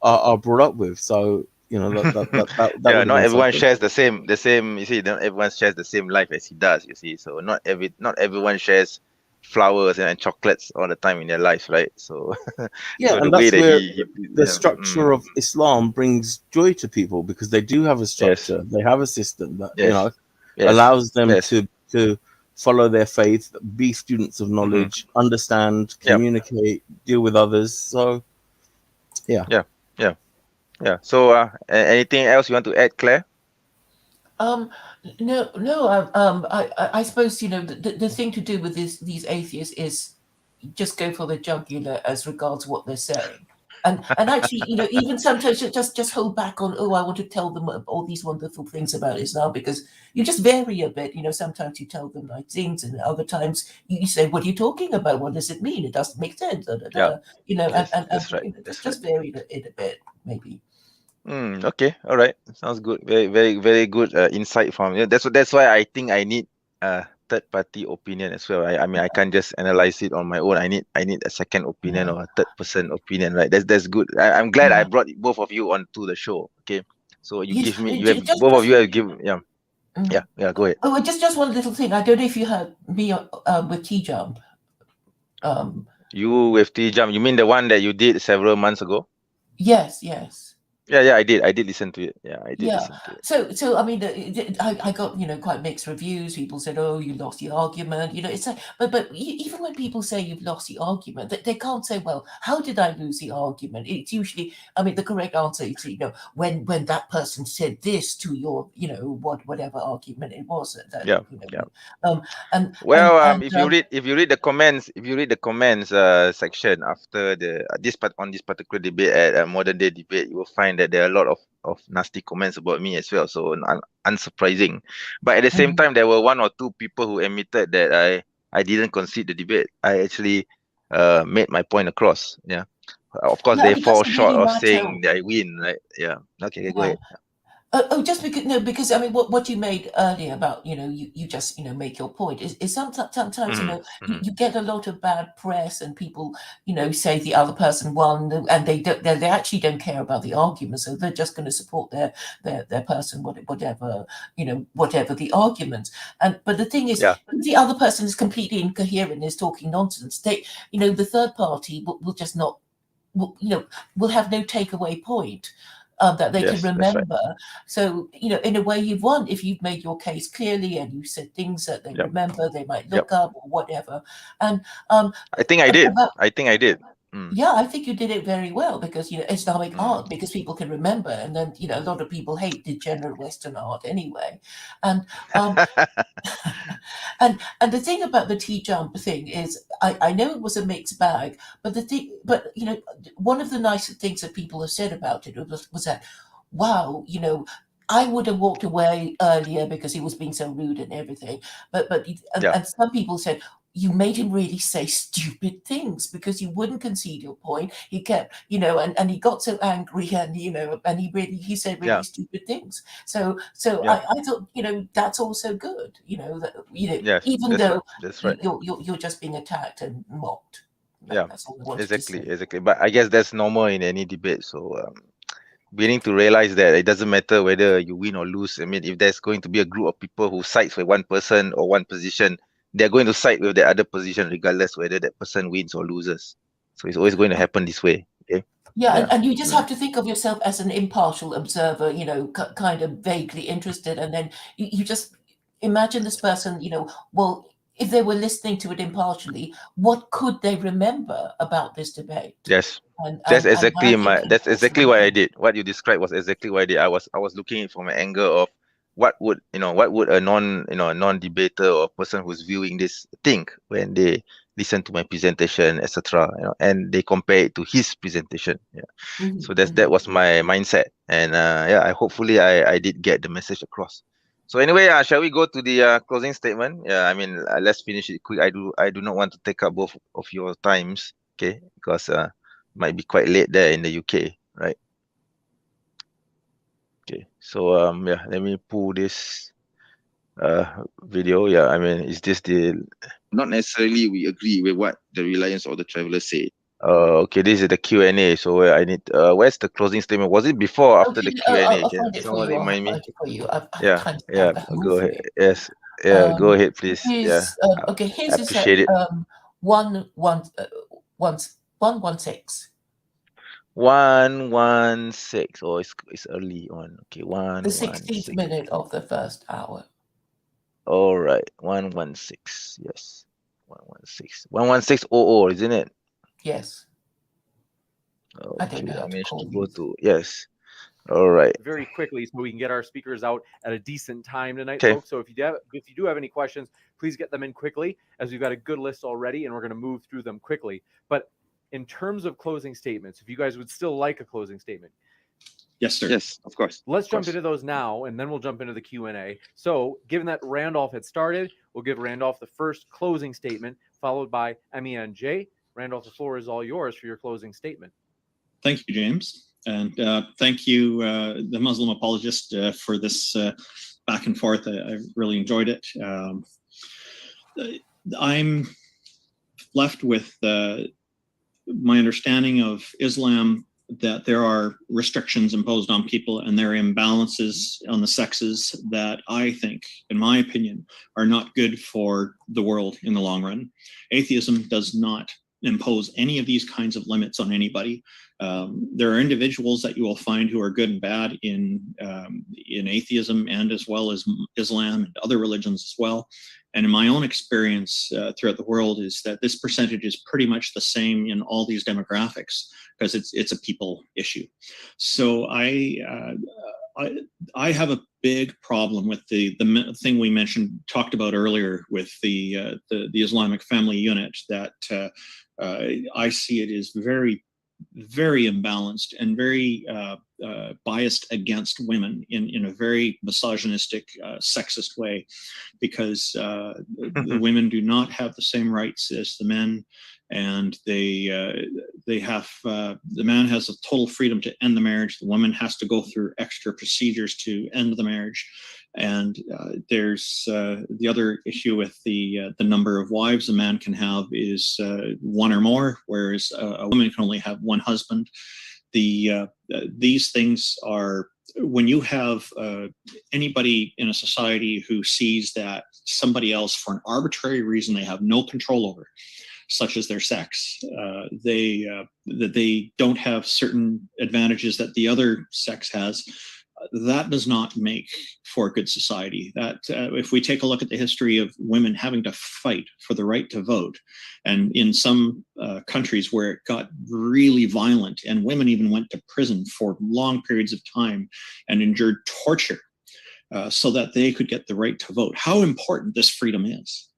are brought up with. So that Yeah, would have not been everyone something. shares the same. You see, not everyone shares the same life as he does. You see, so not everyone shares flowers and chocolates all the time in their lives, right? So, Yeah, so the and way that's that where he the yeah, structure of Islam brings joy to people, because they do have a yes, structure, they have a system that yes, yes, allows them yes, to follow their faith, be students of hmm, knowledge, understand, yeah, communicate, deal with others. So yeah. yeah, yeah, yeah. So, anything else you want to add, Claire? No. I suppose the thing to do with these atheists is just go for the jugular as regards what they're saying, and actually, even sometimes just hold back on, oh, I want to tell them all these wonderful things about Islam, because you just vary a bit. Sometimes you tell them nice things, and other times you say, what are you talking about? What does it mean? It doesn't make sense. Da, da, Yeah, da. yes, And that's right. That's right. just vary it a bit, maybe. Okay, all right. Sounds good. Very, very, very good insight from you. That's why I think I need a third party opinion as well. I mean, I can't just analyze it on my own. I need a second opinion Yeah. or a third person opinion, right? That's good. I'm glad I Yeah. brought both of you onto the show. Okay, so you Yes. give me, Just both of you have given, yeah, mm. Go ahead. Oh, just one little thing. I don't know if you heard me with T-Jump. You with T-Jump, you mean the one that you did several months ago? Yes. Yeah, I did listen to it. Yeah, I did Yeah. listen to it. So I mean, I got quite mixed reviews. People said, "Oh, you lost the argument." It's like, but even when people say you've lost the argument, they can't say, "Well, how did I lose the argument?" It's usually, I mean, the correct answer is, when that person said this to your, whatever argument it was that Yeah, yeah. and Well, and if you read the comments, section after this part on this particular debate at modern day debate, you will find that there are a lot of nasty comments about me as well. So unsurprising, but at the same mhm. time, there were one or two people who admitted that I didn't concede the debate. I actually made my point across. Yeah, of course Yeah, they it fall doesn't short really of matter. saying that I win, right? Yeah. Okay, go Yeah. ahead. Just because no, because I mean, what you made earlier about you just make your point is sometimes Mm-hmm, you get a lot of bad press, and people say the other person won, and they actually don't care about the argument, so they're just going to support their person, whatever whatever the argument. But the thing is, yeah, if the other person is completely incoherent, is talking nonsense, the third party will just not will have no takeaway point that they can yes, that's right. remember. So, in a way, you've won if you've made your case clearly and you said things that they Yep, remember, they might yep. look up or whatever. And I think I did. about I think I did. Mm. yeah, I think you did it very well, because Islamic Mm. art, because people can remember, and then a lot of people hate degenerate Western art anyway, and um, and the thing about the T-Jump thing is, I know it was a mixed bag, but one of the nicer things that people have said about it was that, wow, I would have walked away earlier because he was being so rude and everything. But Yeah. and some people said, you made him really say stupid things because you wouldn't concede your point. He kept, and he got so angry, and and he said really Yeah. stupid things. So Yeah. I thought, that's also good. Yes, even that's though right. That's right. you're just being attacked and mocked. Yeah, That's all I wanted to exactly, say. exactly. But I guess that's normal in any debate. So we need to realize that it doesn't matter whether you win or lose. I mean, if there's going to be a group of people who sides with one person or one position, they're going to side with the other position regardless whether that person wins or loses. So it's always going to happen this way. Okay. Yeah, Yeah. and you just have to think of yourself as an impartial observer, kind of vaguely interested, and then you just imagine this person, well, if they were listening to it impartially, what could they remember about this debate? Yes. And That's my exactly thinking that's was, exactly what I did. What you described was exactly what I did. I was looking at it from an angle of what would a non-debater or a person who's viewing this think when they listen to my presentation, etc. And they compare it to his presentation. Yeah. So that was my mindset. And hopefully I did get the message across. So anyway, shall we go to the closing statement? Yeah, I mean, let's finish it quick. I do not want to take up both of your times, okay? Because might be quite late there in the UK, right? Okay, so let me pull this video. Yeah, I mean, is this the Not necessarily we agree with what the Reliance or the Travelers say. okay, this is the Q&A. So I need where's the closing statement? Was it before or after the Q&A? I'll Can find it for someone you. remind me? I've Yeah, kind of yeah, have a go for ahead. it. Yes, yeah, go ahead, please. Yeah, Okay, his I is appreciate it. 116. 116. Oh, it's early on. Okay, The 116. 16th minute of the first hour. All right, 116. Yes, 116. 11600, isn't it? Yes. I don't Okay, know how I to managed call to go these. to yes. All right. Very quickly, so we can get our speakers out at a decent time tonight, Okay. folks. So if you do have any questions, please get them in quickly, as we've got a good list already, and we're going to move through them quickly. But in terms of closing statements, if you guys would still like a closing statement, Yes, sir. Yes, of course. let's Of jump course. into those now, and then we'll jump into the Q&A. So given that Randolph had started, we'll give Randolph the first closing statement, followed by Emmy and Jay. Randolph, the floor is all yours for your closing statement. Thank you, James. And thank you, the Muslim Apologist, for this back and forth. I really enjoyed it. I'm left with my understanding of Islam, that there are restrictions imposed on people and there are imbalances on the sexes that I think, in my opinion, are not good for the world in the long run. Atheism does not impose any of these kinds of limits on anybody. There are individuals that you will find who are good and bad in atheism, and as well as Islam and other religions as well. And in my own experience throughout the world is that this percentage is pretty much the same in all these demographics, because it's a people issue. So I have a big problem with the thing we talked about earlier with the Islamic family unit, that I see it as very, very imbalanced and very biased against women in a very misogynistic, sexist way, because the women do not have the same rights as the men, and they have the man has a total freedom to end the marriage. The woman has to go through extra procedures to end the marriage. And there's the other issue with the number of wives a man can have is one or more, whereas a woman can only have one husband. These things are, when you have anybody in a society who sees that somebody else, for an arbitrary reason they have no control over, such as their sex, that they don't have certain advantages that the other sex has, that does not make for a good society. That if we take a look at the history of women having to fight for the right to vote, and in some countries where it got really violent and women even went to prison for long periods of time and endured torture so that they could get the right to vote, how important this freedom is.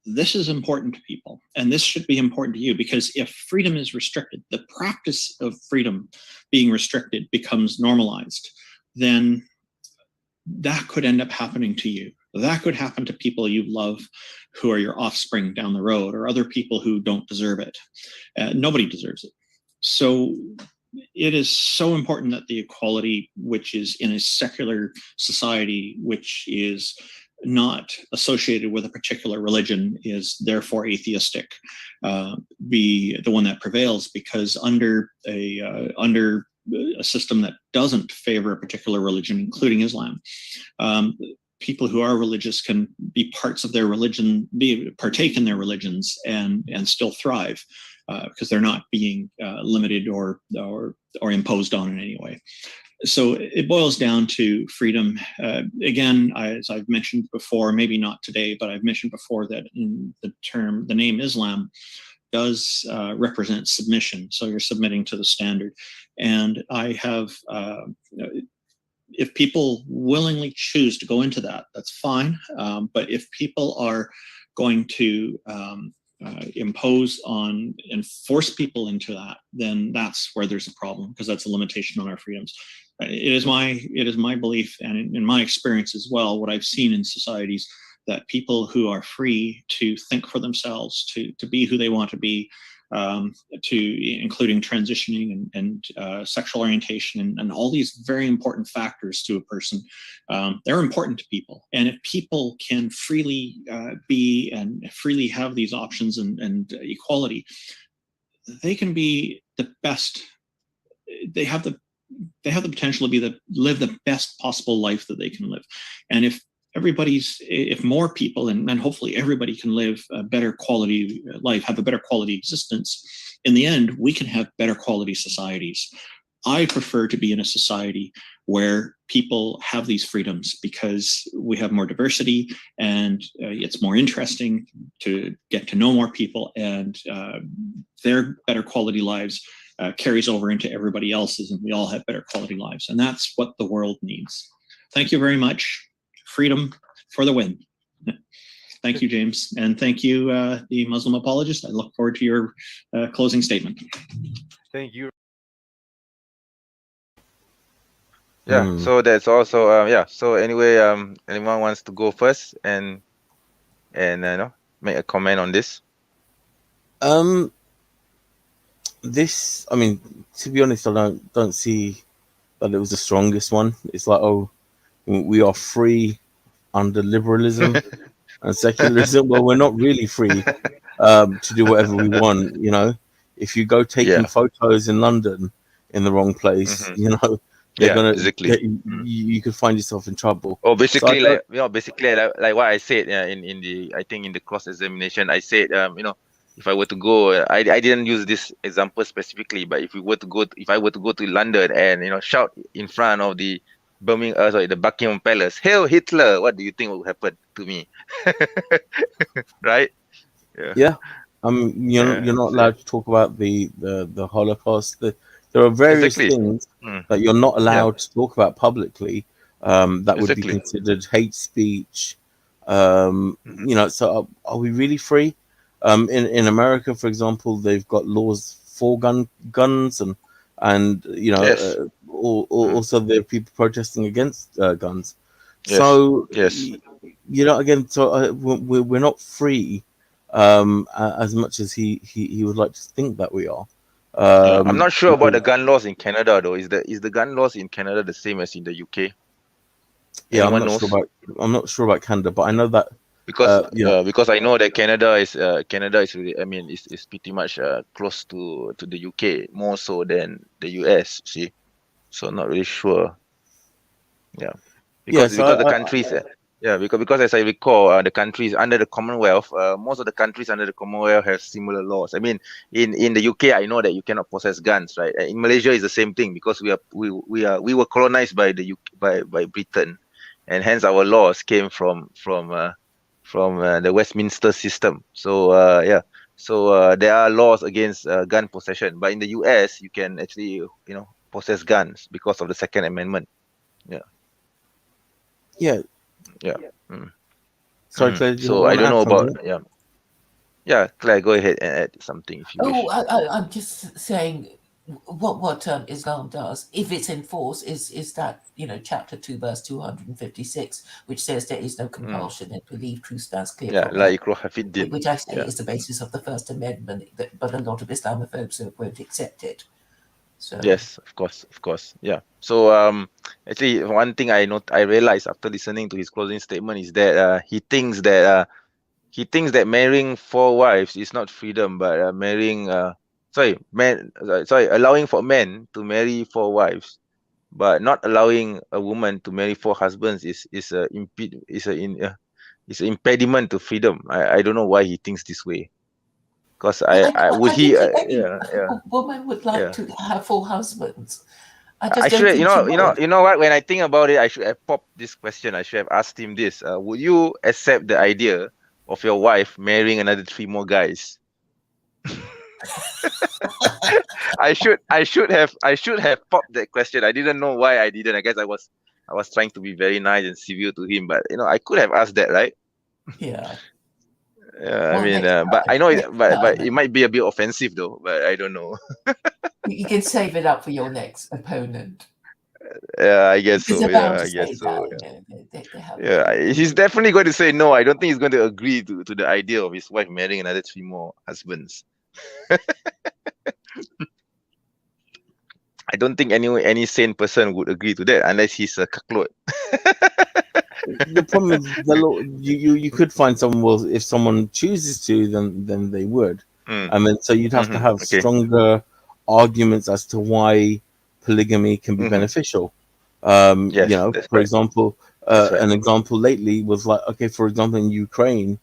This is important to people, and this should be important to you, because if freedom is restricted, the practice of freedom being restricted becomes normalized, then that could end up happening to you. That could happen to people you love who are your offspring down the road, or other people who don't deserve it. Nobody deserves it. So it is so important that the equality, which is in a secular society, which is not associated with a particular religion, is therefore atheistic, be the one that prevails, because under a system that doesn't favor a particular religion, including Islam, people who are religious can be parts of their religion, partake in their religions, and still thrive, because they're not being limited or imposed on in any way. So it boils down to freedom. Again, as I've mentioned before, maybe not today, but I've mentioned before that in the name Islam does represent submission. So you're submitting to the standard. And I have, if people willingly choose to go into that, that's fine. But if people are going to impose on and force people into that, then that's where there's a problem, because that's a limitation on our freedoms. It is my belief, and in my experience as well, what I've seen in societies, that people who are free to think for themselves, to be who they want to be, including transitioning and sexual orientation and all these very important factors to a person, they're important to people. And if people can freely be and freely have these options and equality, they can be the best. They have the potential to live the best possible life that they can live. And if more people and hopefully everybody can live a better quality life, have a better quality existence, in the end, we can have better quality societies. I prefer to be in a society where people have these freedoms, because we have more diversity, and it's more interesting to get to know more people, and their better quality lives carries over into everybody else's, and we all have better quality lives. And that's what the world needs. Thank you very much. Freedom for the win. Thank you, James. And thank you, the Muslim Apologist. I look forward to your closing statement. Thank you. Yeah, so that's also so anyway, anyone wants to go first and make a comment on this? This, I mean, to be honest, I don't see that it was the strongest one. It's like, oh, we are free under liberalism and secularism. Well, we're not really free to do whatever we want, you know. If you go taking photos in London in the wrong place, you know, they're gonna you could find yourself in trouble. Oh, basically, so like what I said, in the cross examination, I said, if I were to go, I didn't use this example specifically, but if I were to go to London and shout in front of the the Buckingham Palace, "Hail Hitler!" What do you think will happen to me? Right? Yeah. You're not allowed to talk about the Holocaust. There are various things that you're not allowed to talk about publicly. That would be considered hate speech. So are we really free? In America, for example, they've got laws for guns and also there are people protesting against guns. So again, so we're not free as much as he would like to think that we are. I'm not sure about the gun laws in Canada though. Is the gun laws in Canada the same as in the UK? Yeah, I'm not sure about Canada, but I know that because I know that Canada is really, is pretty much close to the UK, more so than the US. See, so I'm not really sure. Because the countries. Because as I recall, the countries under the Commonwealth, most of the countries under the Commonwealth have similar laws. I mean, in the UK, I know that you cannot possess guns, right? In Malaysia, it's the same thing, because we were colonized by the UK, by Britain, and hence our laws came from the Westminster system. So there are laws against gun possession, but in the US, you can actually possess guns because of the Second Amendment. Sorry, Claire, so I don't know about Claire, go ahead and add something if you wish. I'm just saying, what Islam does, if it's in force, is that, chapter 2, verse 256, which says there is no compulsion and belief, truth stands clear Yeah, from la it, ikraha fid din. which I say Yeah. is the basis of the First Amendment, but a lot of Islamophobes won't accept it. So Yes, of course. Yeah. So actually one thing I realized after listening to his closing statement is that he thinks that marrying 4 wives is not freedom, but allowing for men to marry 4 wives, but not allowing a woman to marry 4 husbands is an impediment to freedom. I don't know why he thinks this way. Because I would I he think any yeah. woman would like Yeah. to have 4 husbands. I I just don't should, think she would. you know what? When I think about it, I should have popped this question. I should have asked him this. Would you accept the idea of your wife marrying another 3 more guys? I should have popped that question. I didn't know why I didn't. I guess I was trying to be very nice and civil to him, but I could have asked that, right? Yeah. I Well, mean, next but I know, next but time, it might be a bit offensive though. But I don't know. you can save it up for your next opponent. Yeah, I guess Because so. they're bound Yeah, to I guess say so. that. They have Yeah, he's definitely going to say no. I don't think he's going to agree to the idea of his wife marrying another 3 more husbands. I don't think any sane person would agree to that unless he's a cuckold. The problem is you could find someone, well, if someone chooses to, then they would. I mean, so you'd have to have Okay. stronger arguments as to why polygamy can be beneficial. Yes, that's For right. example, That's right. an example lately was like, okay, for example, in Ukraine,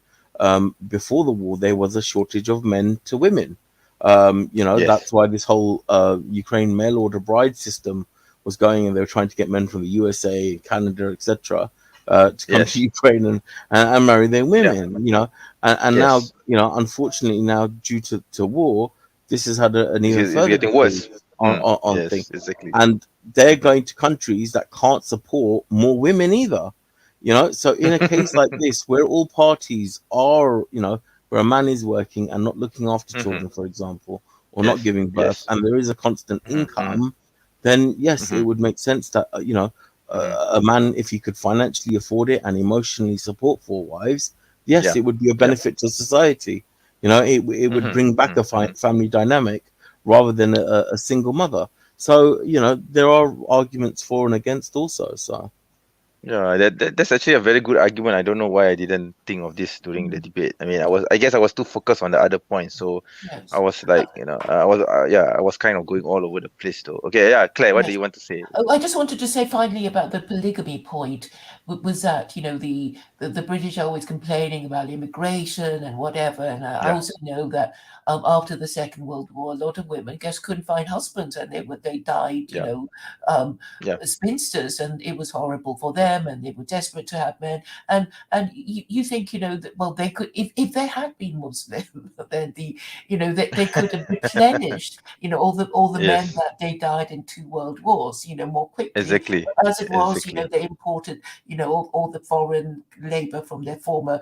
before the war, there was a shortage of men to women. Yes. That's why this whole Ukraine mail order bride system was going, and they were trying to get men from the USA, Canada, etc., to come Yes. to Ukraine and marry their women. And Yes. now, unfortunately, now due to war, this has had an even It's further getting worse. effect on Yes, things. exactly. And they're going to countries that can't support more women either. So in a case like this, where all parties are, where a man is working and not looking after children, for example, or not Yes, giving birth, yes. and there is a constant income, then yes, it would make sense that a man, if he could financially afford it and emotionally support 4 wives, yes, Yeah. it would be a benefit to society. It would bring back a family dynamic rather than a single mother. So there are arguments for and against also. So Yeah, that's actually a very good argument. I don't know why I didn't think of this during the debate. I mean, I guess I was too focused on the other points, so Yes. I was like, I was kind of going all over the place though. Okay, yeah, Claire, what do you want to say? I just wanted to say finally about the polygamy point, was that the British are always complaining about immigration and whatever, and I also know that after the Second World War, a lot of women just couldn't find husbands, and they died, spinsters, and it was horrible for them, and they were desperate to have men, and you think that, well, they could, if they had been Muslim, then they could have replenished all the men that they died in 2 world wars more quickly. Exactly. But as it was, Exactly. they imported all the foreign labor from their former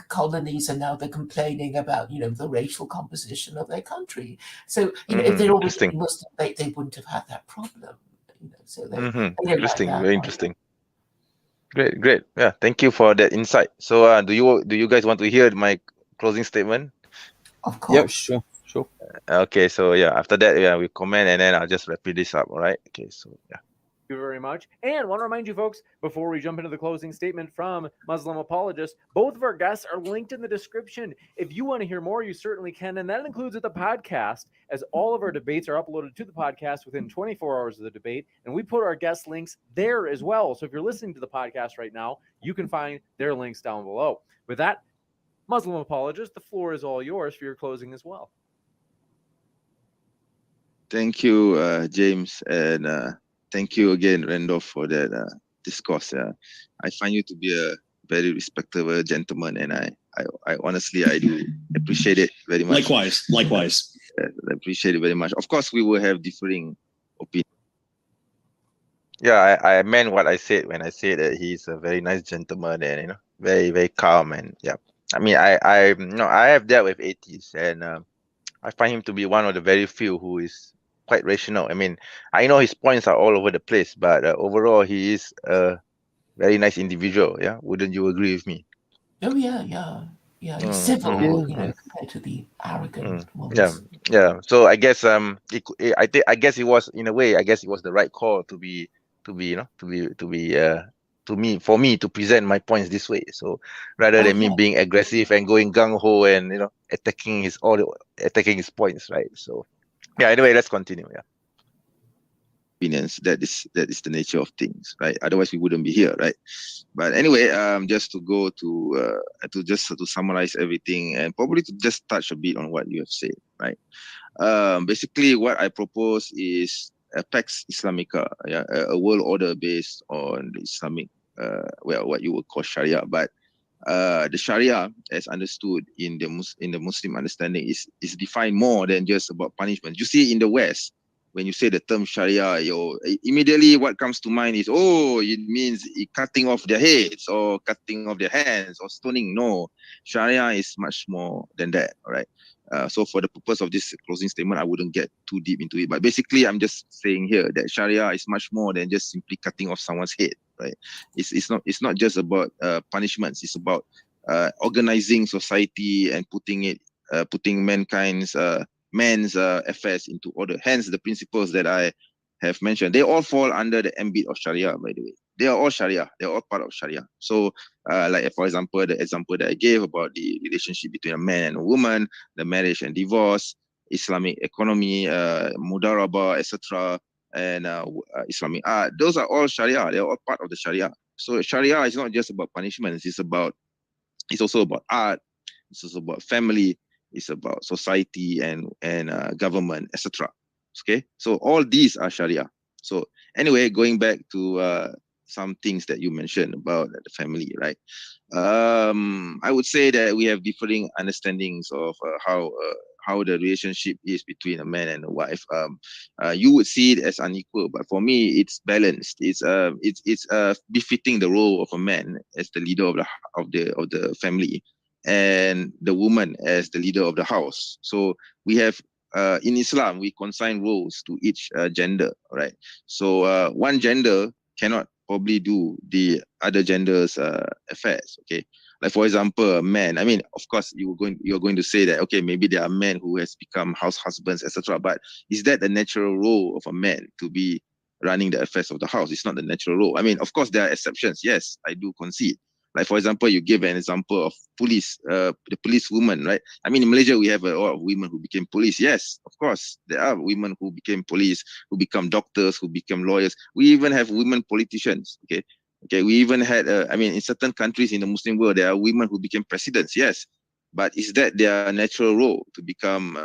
colonies, and now they're complaining about the racial composition of their country. So if they'd always been Muslim, they wouldn't have had that problem. So they don't Interesting. like that. Very interesting. Great. Yeah, thank you for that insight. So, do you guys want to hear my closing statement? Of course. Sure. Okay, so yeah, after that, we comment and then I'll just wrap this up. All right. Okay, so yeah. Thank you very much. And want to remind you folks, before we jump into the closing statement from Muslim Apologist, both of our guests are linked in the description. If you want to hear more, you certainly can. And that includes the podcast, as all of our debates are uploaded to the podcast within 24 hours of the debate. And we put our guest links there as well. So if you're listening to the podcast right now, you can find their links down below. With that, Muslim Apologist, the floor is all yours for your closing as well. Thank you, James, and thank you again, Randolph, for that discourse. I find you to be a very respectable gentleman, and I honestly, I do appreciate it very much. Likewise. I appreciate it very much. Of course, we will have differing opinions. Yeah, I meant what I said when I said that he's a very nice gentleman and very, very calm, and yeah. I mean, I have dealt with atheists, and I find him to be one of the very few who is quite rational. I mean, I know his points are all over the place, but overall, he is a very nice individual. Yeah, wouldn't you agree with me? Oh yeah. He's Mm, civil, mhm, you know, mm, compared to the arrogant yeah, ones. yeah. So I guess I guess it was, in a way, I guess it was the right call to be you know for me to present my points this way. So rather Oh than me yeah. being aggressive and going gung ho and attacking his points, right? So yeah. Anyway, let's continue. Yeah. Opinions. That is the nature of things, right? Otherwise, we wouldn't be here, right? But anyway, just to go to summarize everything and probably to just touch a bit on what you have said, right? Basically, what I propose is a Pax Islamica, yeah, a world order based on the Islamic, what you would call Sharia, but the Sharia, as understood in the Muslim understanding, is defined more than just about punishment. You see, in the West, when you say the term Sharia, immediately what comes to mind is, oh, it means cutting off their heads or cutting off their hands or stoning. No, Sharia is much more than that. All right. So for the purpose of this closing statement, I wouldn't get too deep into it. But basically, I'm just saying here that Sharia is much more than just simply cutting off someone's head. Right? It's not just about punishments. It's about organizing society and putting man's affairs into order. Hence, the principles that I have mentioned, they all fall under the ambit of Sharia. By the way, they are all Sharia. They are all part of Sharia. So, like for example, the example that I gave about the relationship between a man and a woman, the marriage and divorce, Islamic economy, mudarabah, etc., and Islamic art. Those are all Sharia. They are all part of the Sharia. So Sharia is not just about punishments. It's also about art. It's also about family. It's about society and government, etc. Okay, so all these are Sharia. So anyway, going back to some things that you mentioned about the family, right? I would say that we have differing understandings of how the relationship is between a man and a wife. You would see it as unequal, but for me, it's balanced. It's befitting the role of a man as the leader of the family, and the woman as the leader of the house. So we have. In Islam, we consign roles to each gender, right? So one gender cannot probably do the other gender's affairs. Okay, like for example, a man. I mean, of course, you're going to say that okay, maybe there are men who has become house husbands, etc. But is that the natural role of a man to be running the affairs of the house? It's not the natural role. I mean, of course, there are exceptions. Yes, I do concede. Like for example, you give an example of police, the police woman, right? I mean, in Malaysia, we have a lot of women who became police. Yes, of course, there are women who became police, who become doctors, who become lawyers. We even have women politicians. Okay. We even had, I mean, in certain countries in the Muslim world, there are women who became presidents. Yes, but is that their natural role to become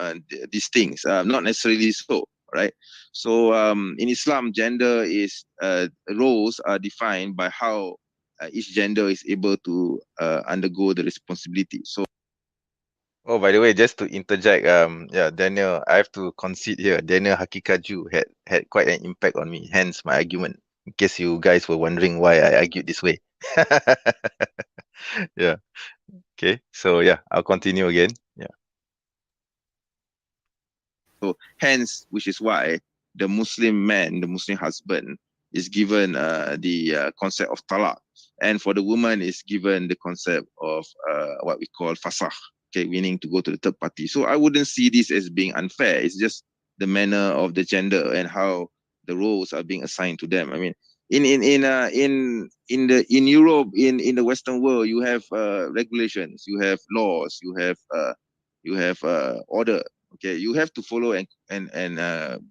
these things? Not necessarily so. Right. So in Islam, gender is roles are defined by how each gender is able to undergo the responsibility. So, Oh, by the way, just to interject, yeah, Daniel, I have to concede here. Daniel Hakikaju had quite an impact on me. Hence my argument. In case you guys were wondering why I argued this way. Yeah. Okay. So yeah, I'll continue again. Yeah. so hence, which is why the Muslim man, the Muslim husband, is given the concept of talaq, and for the woman is given the concept of what we call fasakh. Okay, meaning to go to the third party. So I wouldn't see this as being unfair. It's just the manner of the gender and how the roles are being assigned to them. I mean, in Europe, in the Western world, you have regulations, you have laws, you have order. Okay, you have to follow and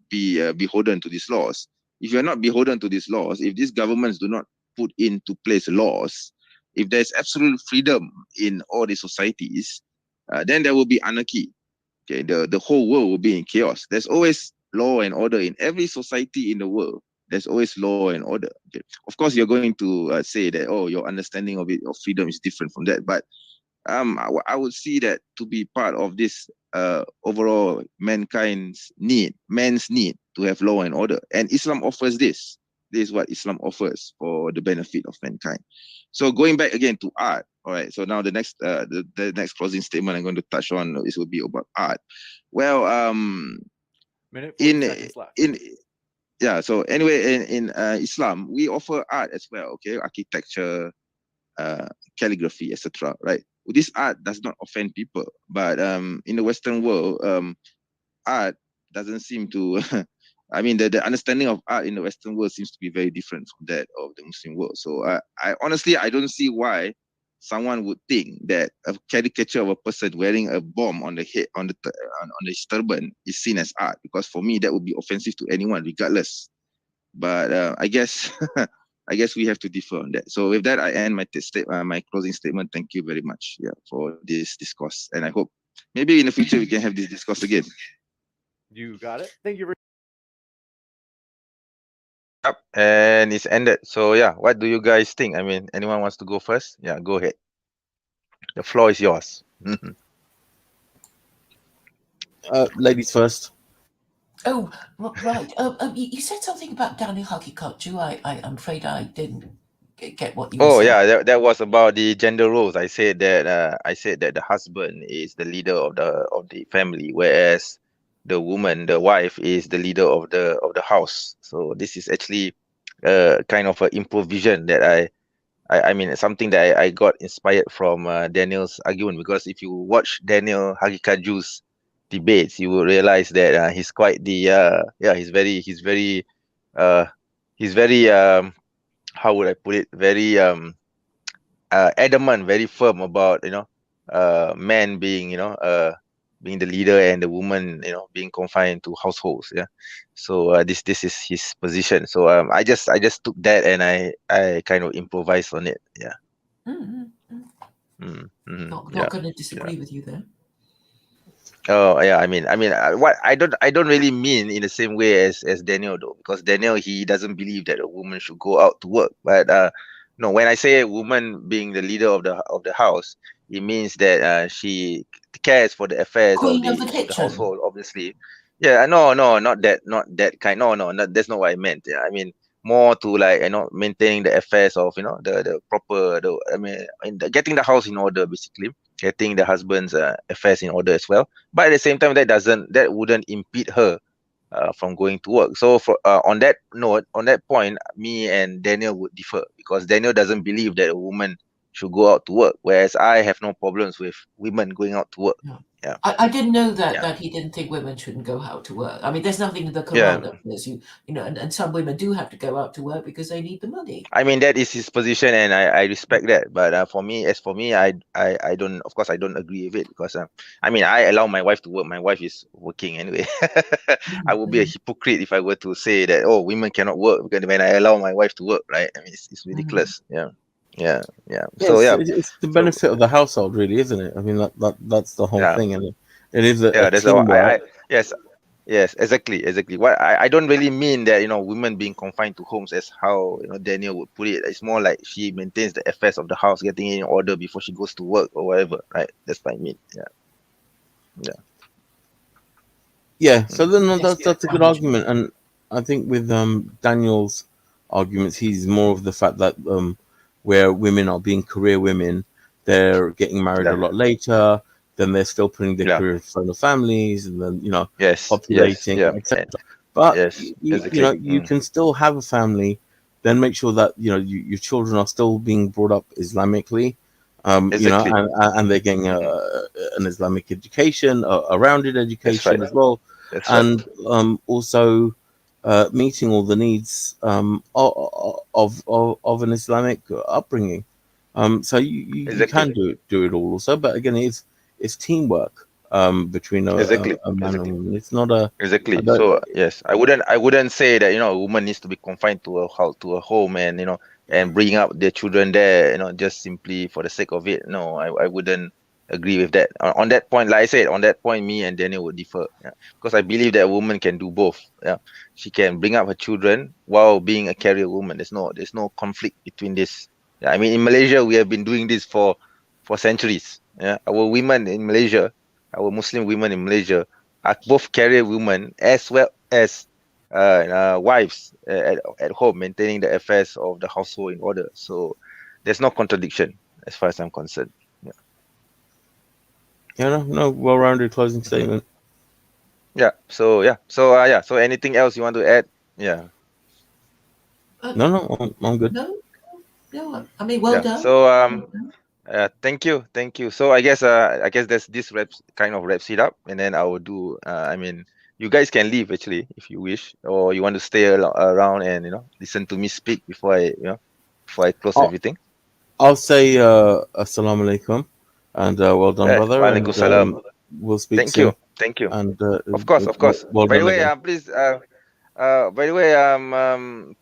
be beholden to these laws. If you're not beholden to these laws, if these governments do not put into place laws, if there's absolute freedom in all the societies, then there will be anarchy. Okay, the whole world will be in chaos. There's always law and order in every society in the world. There's always law and order. Okay. Of course, you're going to say that, oh, your understanding of freedom is different from that. But I would see that to be part of this overall man's need to have law and order. And Islam offers this. This is what Islam offers for the benefit of mankind. So going back again to art. All right. So now the next the next closing statement I'm going to touch on is will be about art. Well, Minute 40 seconds left. So anyway, in Islam, we offer art as well. Okay, architecture, calligraphy, etc. Right? This art does not offend people, but in the Western world, art doesn't seem to. I mean, the understanding of art in the Western world seems to be very different from that of the Muslim world. So I honestly, I don't see why someone would think that a caricature of a person wearing a bomb on the head, on his turban, is seen as art. Because for me, that would be offensive to anyone, regardless. But I guess I guess we have to differ on that. So with that, I end my closing statement. Thank you very much, for this discourse, and I hope maybe in the future we can have this discourse again. You got it. Thank you very Yep, and it's ended. So yeah, what do you guys think? I mean, anyone wants to go first? Yeah, go ahead. The floor is yours. Ladies first. Oh, right. You said something about Daniel Hakikatju. I'm afraid I didn't get what you were Oh saying. yeah, that was about the gender roles. I said that the husband is the leader of the family, whereas the woman, the wife, is the leader of the house. So this is actually kind of an improvisation that I mean something that I got inspired from Daniel's argument, because if you watch Daniel Hakikatju's debates, you will realize that he's quite the he's very how would I put it, very adamant, very firm about man being being the leader and the woman being confined to households. Yeah, so this is his position. So I just took that and I kind of improvised on it. Yeah. Not Yeah. going to disagree with you there. Oh yeah, I mean, what I don't really mean in the same way as Daniel though, because Daniel, he doesn't believe that a woman should go out to work. But no, when I say a woman being the leader of the house, it means that she cares for the affairs Queen of the of the kitchen. household, obviously. Yeah, no, not that kind. No, that's not what I meant. Yeah, I mean more to like maintaining the affairs of the proper getting the house in order, basically getting the husband's affairs in order as well. But at the same time, that wouldn't impede her from going to work. So for on that note, on that point, me and Daniel would differ, because Daniel doesn't believe that a woman should go out to work, whereas I have no problems with women going out to work. Yeah. I didn't know that he didn't think women shouldn't go out to work. I mean, there's nothing in the Quran that says and some women do have to go out to work because they need the money. I mean, that is his position, and I respect that. But for me, I don't. Of course, I don't agree with it, because I mean, I allow my wife to work. My wife is working anyway. I would be a hypocrite if I were to say that women cannot work because when I allow my wife to work, right? I mean, it's ridiculous. Yeah. So it's the benefit of the household, really, isn't it? I mean, that's the whole thing, and it is a that's teamwork. Yes, exactly. What I don't really mean that women being confined to homes as how Daniel would put it. It's more like she maintains the affairs of the house, getting it in order before she goes to work or whatever, right? That's what I mean. Yeah. So then that's a good argument, and I think with Daniel's arguments, he's more of the fact that where women are being career women, they're getting married a lot later. Then they're still putting their careers in front of families, and then populating, etc. But you can still have a family, then make sure that your children are still being brought up Islamically, and they're getting an Islamic education, a rounded education as well, and also meeting all the needs of an Islamic upbringing. So you can do it all also, but again, it's teamwork between a man and woman. It's not a So yes, I wouldn't say that a woman needs to be confined to a home and and bring up their children there just simply for the sake of it. No, I wouldn't agree with that. On that point, like I said, on that point, me and Daniel would differ. Because I believe that a woman can do both. She can bring up her children while being a career woman. There's no conflict between this. I mean, in Malaysia, we have been doing this for centuries. Our women in Malaysia, our Muslim women in Malaysia, are both career women as well as wives at home, maintaining the affairs of the household in order. So there's no contradiction as far as I'm concerned. No well-rounded closing statement. Yeah. So yeah. So yeah. So anything else you want to add? Yeah. No, I'm good. No, no. I mean, well Yeah. done. So Well done. thank you, thank you. So I guess there's this kind of wraps it up, and then I will do. I mean, you guys can leave actually if you wish, or you want to stay around and listen to me speak before I close I'll, everything. I'll say assalamu alaikum, and well done, brother, and Waalaikumsalam. we'll speak Thank you, soon. thank you. And Of course, of course. well By the done way, again. please, by the way,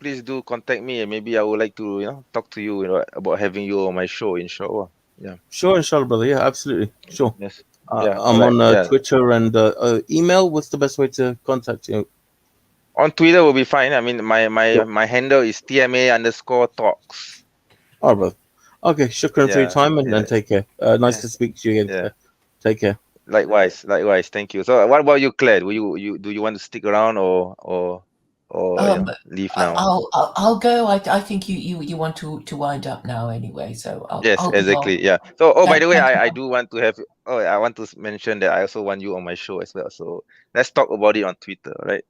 please do contact me, and maybe I would like to, talk to you, about having you on my show, inshallah. Yeah. Sure, inshallah, brother. Yeah, absolutely. Sure. Yes. Yeah. All I'm right. on Yeah. Twitter and email. What's the best way to contact you? On Twitter will be fine. I mean, my Yep. my handle is TMA_talks. All right, brother. Okay, shukran for your Yeah. time and Yeah. take care. Nice Yeah. to speak to you again. Yeah. Take care. Likewise. Thank you. So, what about you, Claire? Will you do you want to stick around or leave now? I'll go. I think you want to wind up now anyway. So Yes, I'll be exactly. gone. Yeah. So, by the way, Thank you. I do want to have. Oh, I want to mention that I also want you on my show as well. So let's talk about it on Twitter, right?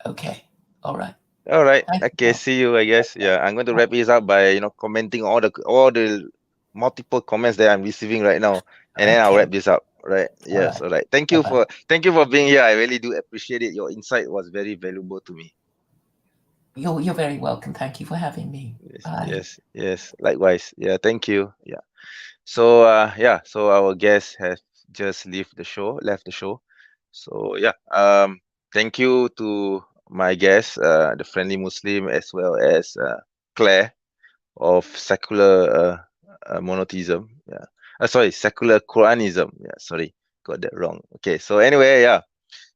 Okay. All right. All right. Thank you, Okay. Bob. See you. I guess. Yeah. I'm going to wrap this up by commenting all the multiple comments that I'm receiving right now, and then I'll Okay. wrap this up. Right. Yes. right. All right. Thank you for being here. I really do appreciate it. Your insight was very valuable to me. You're very welcome. Thank you for having me. Yes. Bye. Yes. Likewise. Yeah. Thank you. Yeah. So so our guest has just left the show. So yeah, thank you to my guest, the friendly Muslim, as well as Claire of secular monotheism. Yeah, sorry, secular Quranism. Yeah, sorry, got that wrong. Okay, so anyway, yeah.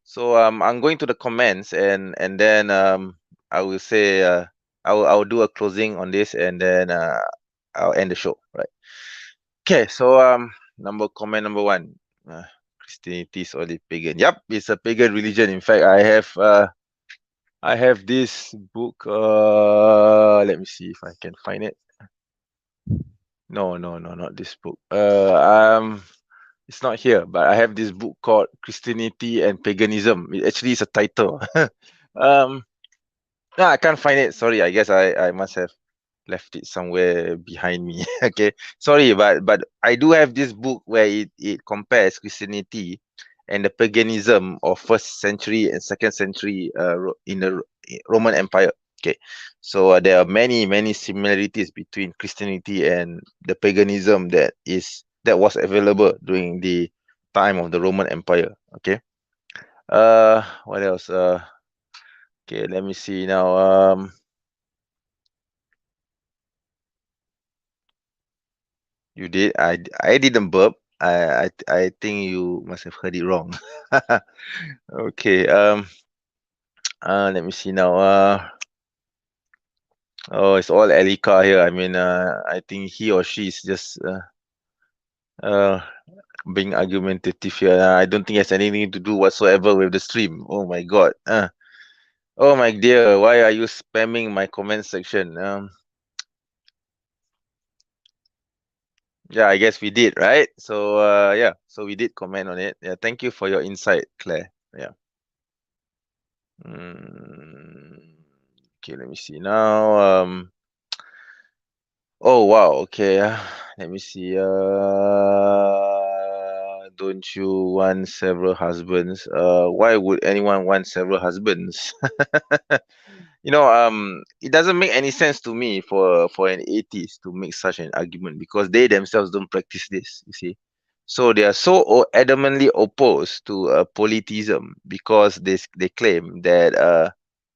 So I'm going to the comments, and then I will say I'll do a closing on this, and then I'll end the show. Right. Okay, so comment number one. Christianity is only pagan. Yep, it's a pagan religion. In fact, I have this book. Let me see if I can find it. No, not this book. It's not here, but I have this book called Christianity and Paganism. It actually is a title. um, no, I can't find it. Sorry, I guess I must have left it somewhere behind me. Okay, sorry, but I do have this book where it compares Christianity and the paganism of 1st century and 2nd century in the Roman Empire. Okay, so there are many similarities between Christianity and the paganism that was available during the time of the Roman Empire. Okay, what else? Okay, let me see now. You did. I didn't burp. I think you must have heard it wrong. Okay. Let me see now. Oh, it's all Elika here. I mean, I think he or she is just being argumentative here. I don't think it has anything to do whatsoever with the stream. Oh my God. Oh my dear. Why are you spamming my comment section? Yeah, I guess we did, right? So yeah, so we did comment on it. Yeah, thank you for your insight, Claire. Yeah. Okay, let me see now. Oh wow, okay. Let me see. Don't you want several husbands? Why would anyone want several husbands? It doesn't make any sense to me for an atheist to make such an argument because they themselves don't practice this, you see. So they are so adamantly opposed to polytheism because they claim that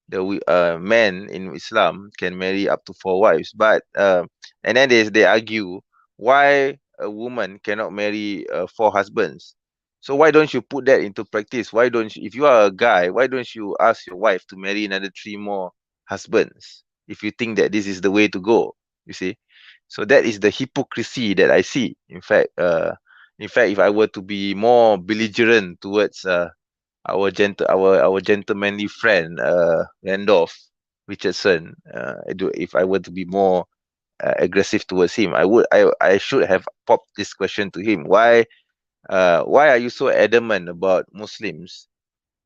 the men in Islam can marry up to 4 wives, but and then they argue why a woman cannot marry 4 husbands. So why don't you put that into practice? Why don't you, if you are a guy, why don't you ask your wife to marry another 3 more husbands if you think that this is the way to go? You see, so that is the hypocrisy that I see. In fact, if I were to be more belligerent towards our gentlemanly friend Randolph Richardson, if I were to be more aggressive towards him, I should have popped this question to him. Why are you so adamant about Muslims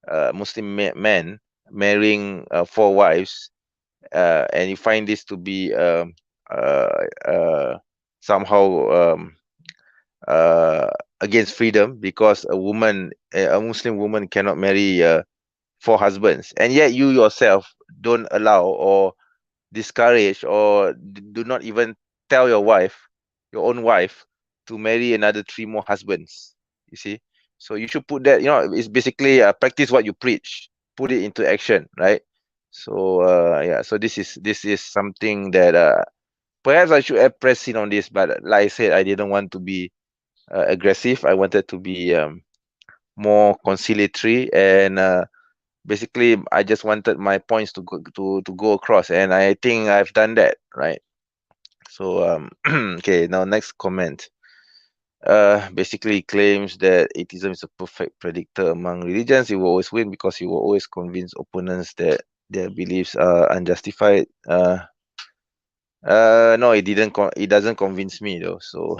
Muslim men marrying 4 wives, and you find this to be somehow against freedom, because a Muslim woman cannot marry 4 husbands, and yet you yourself don't allow or discourage or do not even tell your own wife, to marry another 3 more husbands. You see, so you should put that, it's basically practice what you preach, put it into action, right? So yeah, so this is something that perhaps I should have pressed in on this, but like I said, I didn't want to be aggressive. I wanted to be more conciliatory, and basically I just wanted my points to go across, and I think I've done that, right? So okay, now next comment. Basically claims that atheism is a perfect predictor among religions. It will always win because it will always convince opponents that their beliefs are unjustified. No, it doesn't convince me though. So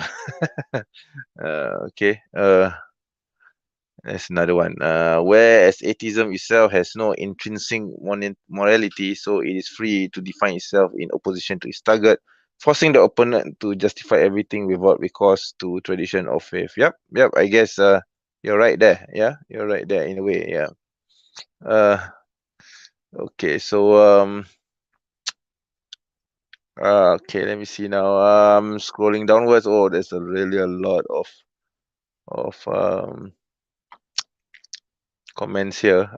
okay. That's another one. Whereas atheism itself has no intrinsic morality, so it is free to define itself in opposition to its target, forcing the opponent to justify everything without recourse to tradition or faith. Yep. I guess you're right there. Yeah, you're right there in a way. Yeah. Okay. So okay. Let me see now. Scrolling downwards. Oh, there's really a lot of comments here.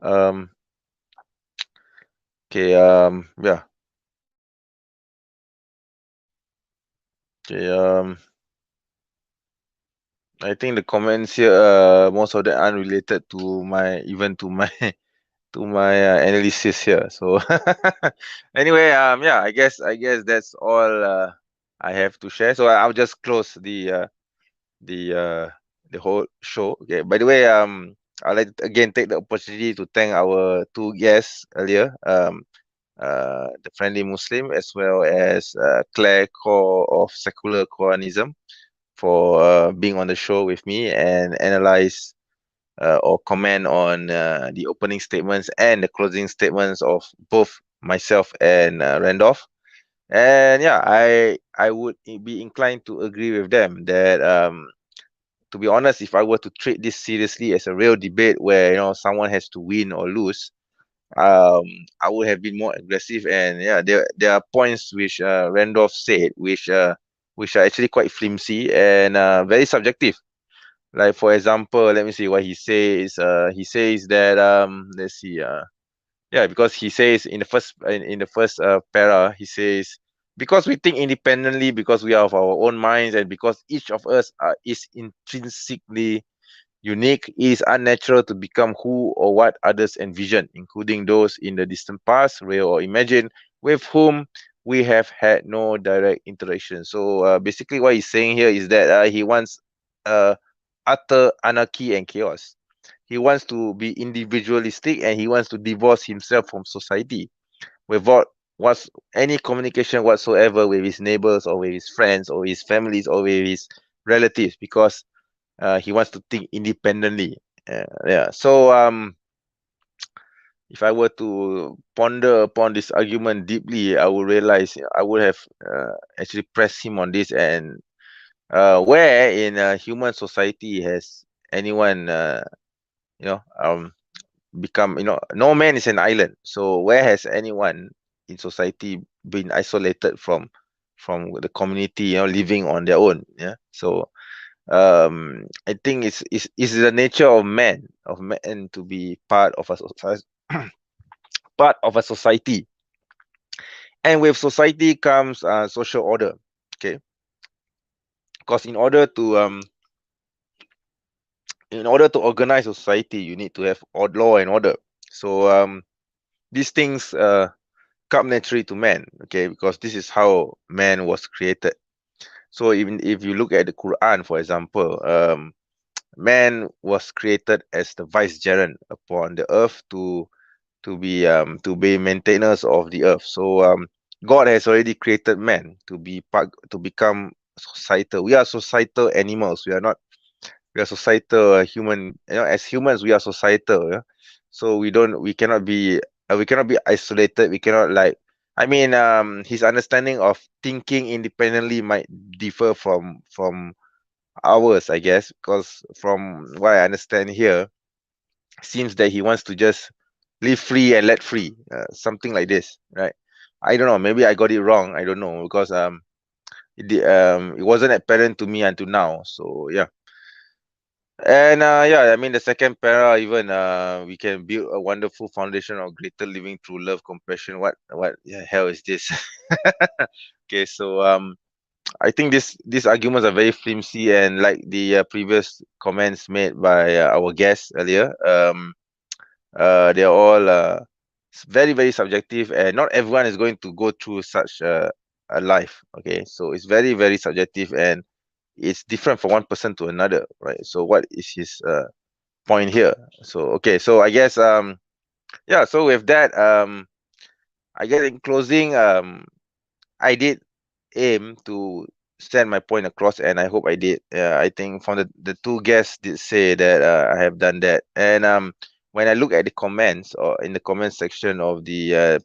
Okay. Yeah. Okay. I think the comments here, most of them unrelated to my to my analysis here. So anyway, yeah, I guess that's all I have to share. So I'll just close the whole show. Okay. By the way, I'd like to again take the opportunity to thank our 2 guests earlier, the Friendly Muslim, as well as Claire Core of Secular Quranism, for being on the show with me and analyze or comment on the opening statements and the closing statements of both myself and Randolph. And yeah, I would be inclined to agree with them that to be honest, if I were to treat this seriously as a real debate where someone has to win or lose, I would have been more aggressive. And yeah, there are points which Randolph said which are actually quite flimsy and very subjective. Like for example, let me see what he says. He says that let's see. Yeah, because he says in the first para, he says, because we think independently, because we are of our own minds, and because each of us is intrinsically unique, it is unnatural to become who or what others envision, including those in the distant past, real or imagined, with whom we have had no direct interaction. So basically what he's saying here is that he wants utter anarchy and chaos. He wants to be individualistic, and he wants to divorce himself from society without any communication whatsoever with his neighbors or with his friends or his families or with his relatives, because he wants to think independently. Yeah. So if I were to ponder upon this argument deeply, I would realize I would have actually pressed him on this. And where in a human society has anyone become, no man is an island. So where has anyone in society been isolated from the community, living on their own? Yeah. So I think it's the nature of man to be part of a society, part of a society. And with society comes social order. Okay, because in order to organize a society, you need to have law and order. So these things come naturally to man, okay, because this is how man was created. So even if you look at the Quran, for example, man was created as the vicegerent upon the earth to be maintainers of the earth. So God has already created man to become societal. We are societal animals. We are societal human. As humans, we are societal. Yeah? so we cannot be isolated. We cannot like, I mean, his understanding of thinking independently might differ from ours, I guess, because from what I understand here, seems that he wants to just live free and let free, something like this, right? I don't know, maybe I got it wrong, I don't know, because it wasn't apparent to me until now. So yeah. And yeah, I mean, the second para, even we can build a wonderful foundation of greater living through love, compassion. What the hell is this? Okay, so I think these arguments are very flimsy, and like the previous comments made by our guests earlier, they are all very, very subjective, and not everyone is going to go through such a life. Okay, so it's very, very subjective, and it's different from one person to another, right? So what is his point here? So okay, so I guess yeah, so with that, I guess in closing, I did aim to send my point across, and I hope I did. I think from the two guests did say that I have done that. And when I look at the comments, or in the comment section of the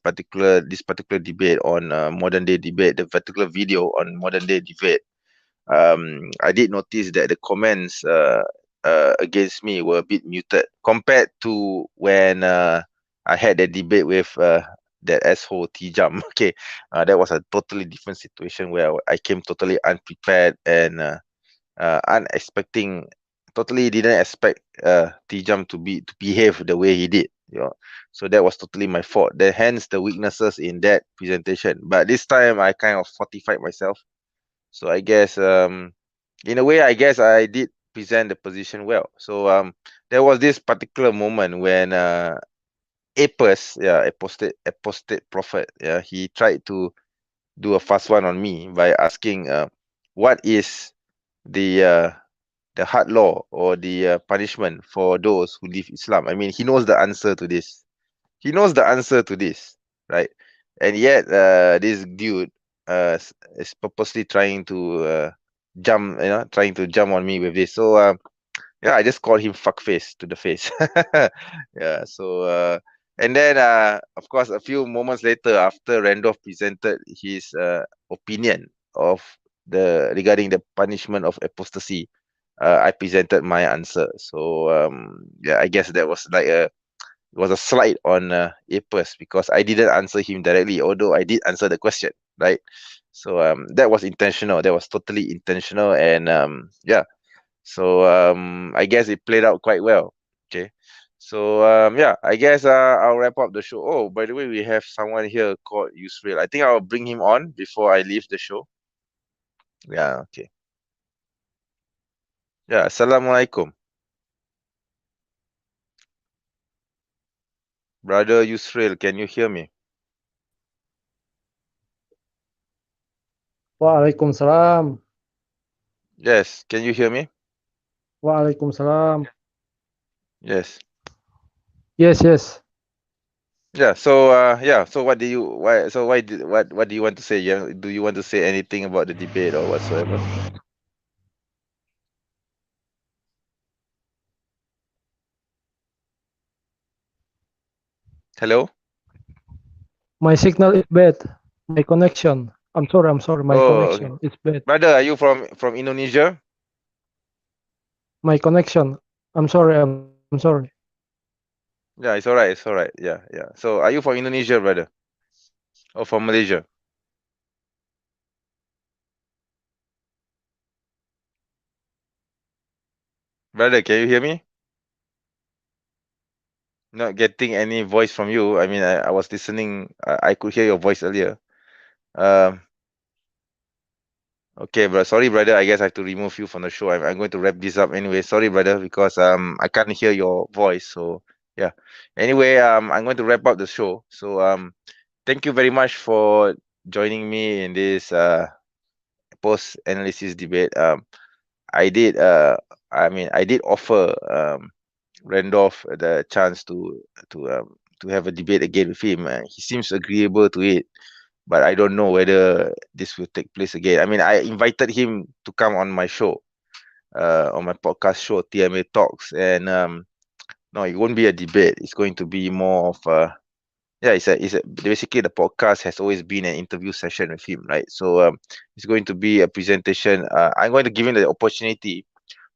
this particular debate on modern day debate, the particular video on modern day debate, I did notice that the comments against me were a bit muted compared to when I had a debate with that asshole T-Jump. Okay, that was a totally different situation where I came totally unprepared and unexpecting. Totally didn't expect T-Jump to behave the way he did. You know, so that was totally my fault. Hence the weaknesses in that presentation. But this time I kind of fortified myself. So I guess in a way, I guess I did present the position well. So there was this particular moment when Apis, yeah, apostate prophet, yeah, he tried to do a fast one on me by asking what is the hard law or the punishment for those who leave Islam. I mean, he knows the answer to this. He knows the answer to this, right? And yet this dude is purposely trying to trying to jump on me with this. So yeah, I just call him fuckface to the face. Yeah, so and then of course a few moments later, after Randolph presented his opinion of regarding the punishment of apostasy, I presented my answer. So yeah, I guess that was like a slight on Apis, because I didn't answer him directly, although I did answer the question, right? So that was intentional. That was totally intentional, and yeah. So I guess it played out quite well. Okay. So yeah, I guess I'll wrap up the show. Oh, by the way, we have someone here called Yusrael. I think I'll bring him on before I leave the show. Yeah, okay. Yeah, Assalamualaikum. Brother Yusrael, can you hear me? Waalaikumsalam. Yes, can you hear me? Waalaikumsalam. Yes. Yes, yes. Yeah, so yeah, so what do you what do you want to say? Yeah, do you want to say anything about the debate or whatsoever? Hello? My signal is bad. My connection. I'm sorry. My Oh, connection is bad. brother, are you from Indonesia? My connection. I'm sorry. I'm sorry. Yeah, it's all right. It's all right. Yeah, yeah. So, are you from Indonesia, brother, or from Malaysia? Brother, can you hear me? Not getting any voice from you. I mean, I was listening. I could hear your voice earlier. Um. Okay, bro. Sorry, brother. I guess I have to remove you from the show. I'm going to wrap this up anyway. Sorry, brother, because I can't hear your voice. So yeah. Anyway, I'm going to wrap up the show. So thank you very much for joining me in this post analysis debate. I did I did offer Randolph the chance to have a debate again with him. He seems agreeable to it, but I don't know whether this will take place again. I mean, I invited him to come on my show, on my podcast show, TMA Talks, and No, it won't be a debate. It's going to be more of a, yeah, it's a basically the podcast has always been an interview session with him, right? So it's going to be a presentation. I'm going to give him the opportunity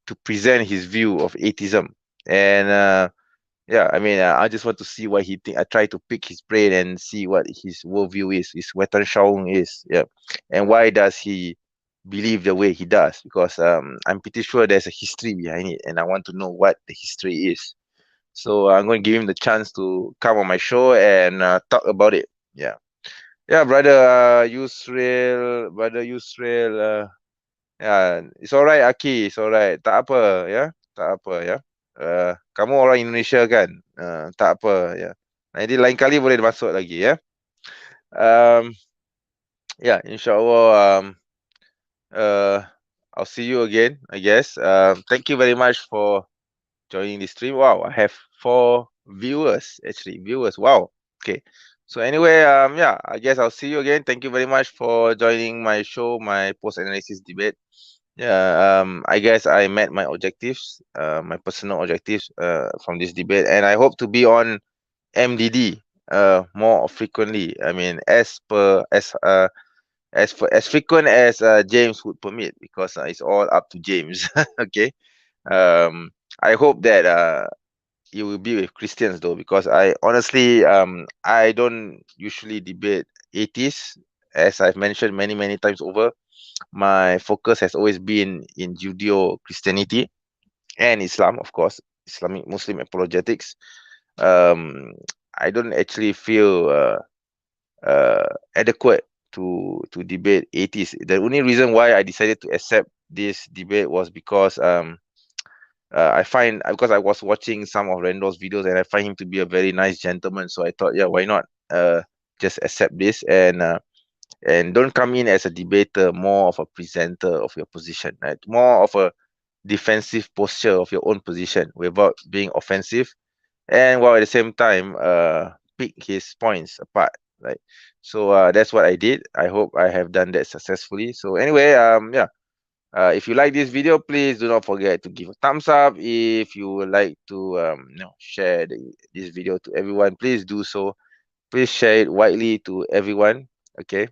to present his view of atheism. And yeah, I mean, I just want to see what he think. I try to pick his brain and see what his worldview is, his Wetterschauung is, yeah, and why does he believe the way he does? Because I'm pretty sure there's a history behind it, and I want to know what the history is. So I'm going to give him the chance to come on my show and talk about it. Yeah, yeah, brother Yusril, yeah, it's alright, Aki, it's alright. Tak apa, ya, tak apa, ya. Kamu orang Indonesia kan? Tak apa, ya. Nanti lain kali boleh masuk lagi, ya. Yeah, insyaAllah, I'll see you again, I guess. Thank you very much for joining the stream. Wow, I have 4 viewers, actually, viewers. Wow, okay. So anyway, yeah, I guess I'll see you again. Thank you very much for joining my show, my post-analysis debate. Yeah, I guess I met my objectives, my personal objectives, from this debate, and I hope to be on MDD more frequently. I mean, as frequent as James would permit, because it's all up to James. Okay. I hope that you will be with Christians though, because I honestly I don't usually debate atheists, as I've mentioned many times over. My focus has always been in Judeo-Christianity and Islam, of course, Islamic Muslim apologetics. I don't actually feel adequate to debate atheists. The only reason why I decided to accept this debate was because I find, because I was watching some of Randolph's videos and I find him to be a very nice gentleman. So I thought, yeah, why not just accept this and don't come in as a debater, more of a presenter of your position, right? More of a defensive posture of your own position without being offensive, and while at the same time pick his points apart, right? So that's what I did. I hope I have done that successfully. So anyway, yeah, if you like this video, please do not forget to give a thumbs up. If you would like to share this video to everyone, please do so. Please share it widely to everyone, okay,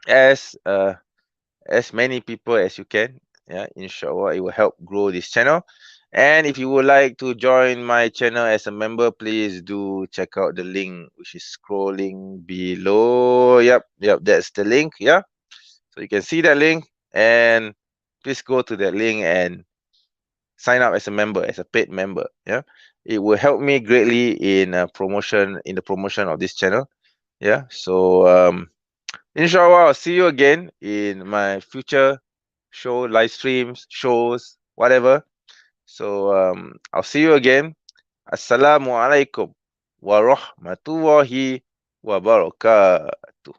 as many people as you can. Yeah, inshallah, it will help grow this channel. And if you would like to join my channel as a member, please do check out the link which is scrolling below. Yep, that's the link. Yeah, so you can see that link, and please go to that link and sign up as a member, as a paid member. Yeah, it will help me greatly in the promotion of this channel. Yeah, so inshallah, I'll see you again in my future show, live streams, shows, whatever. So I'll see you again. Assalamualaikum warahmatullahi wabarakatuh.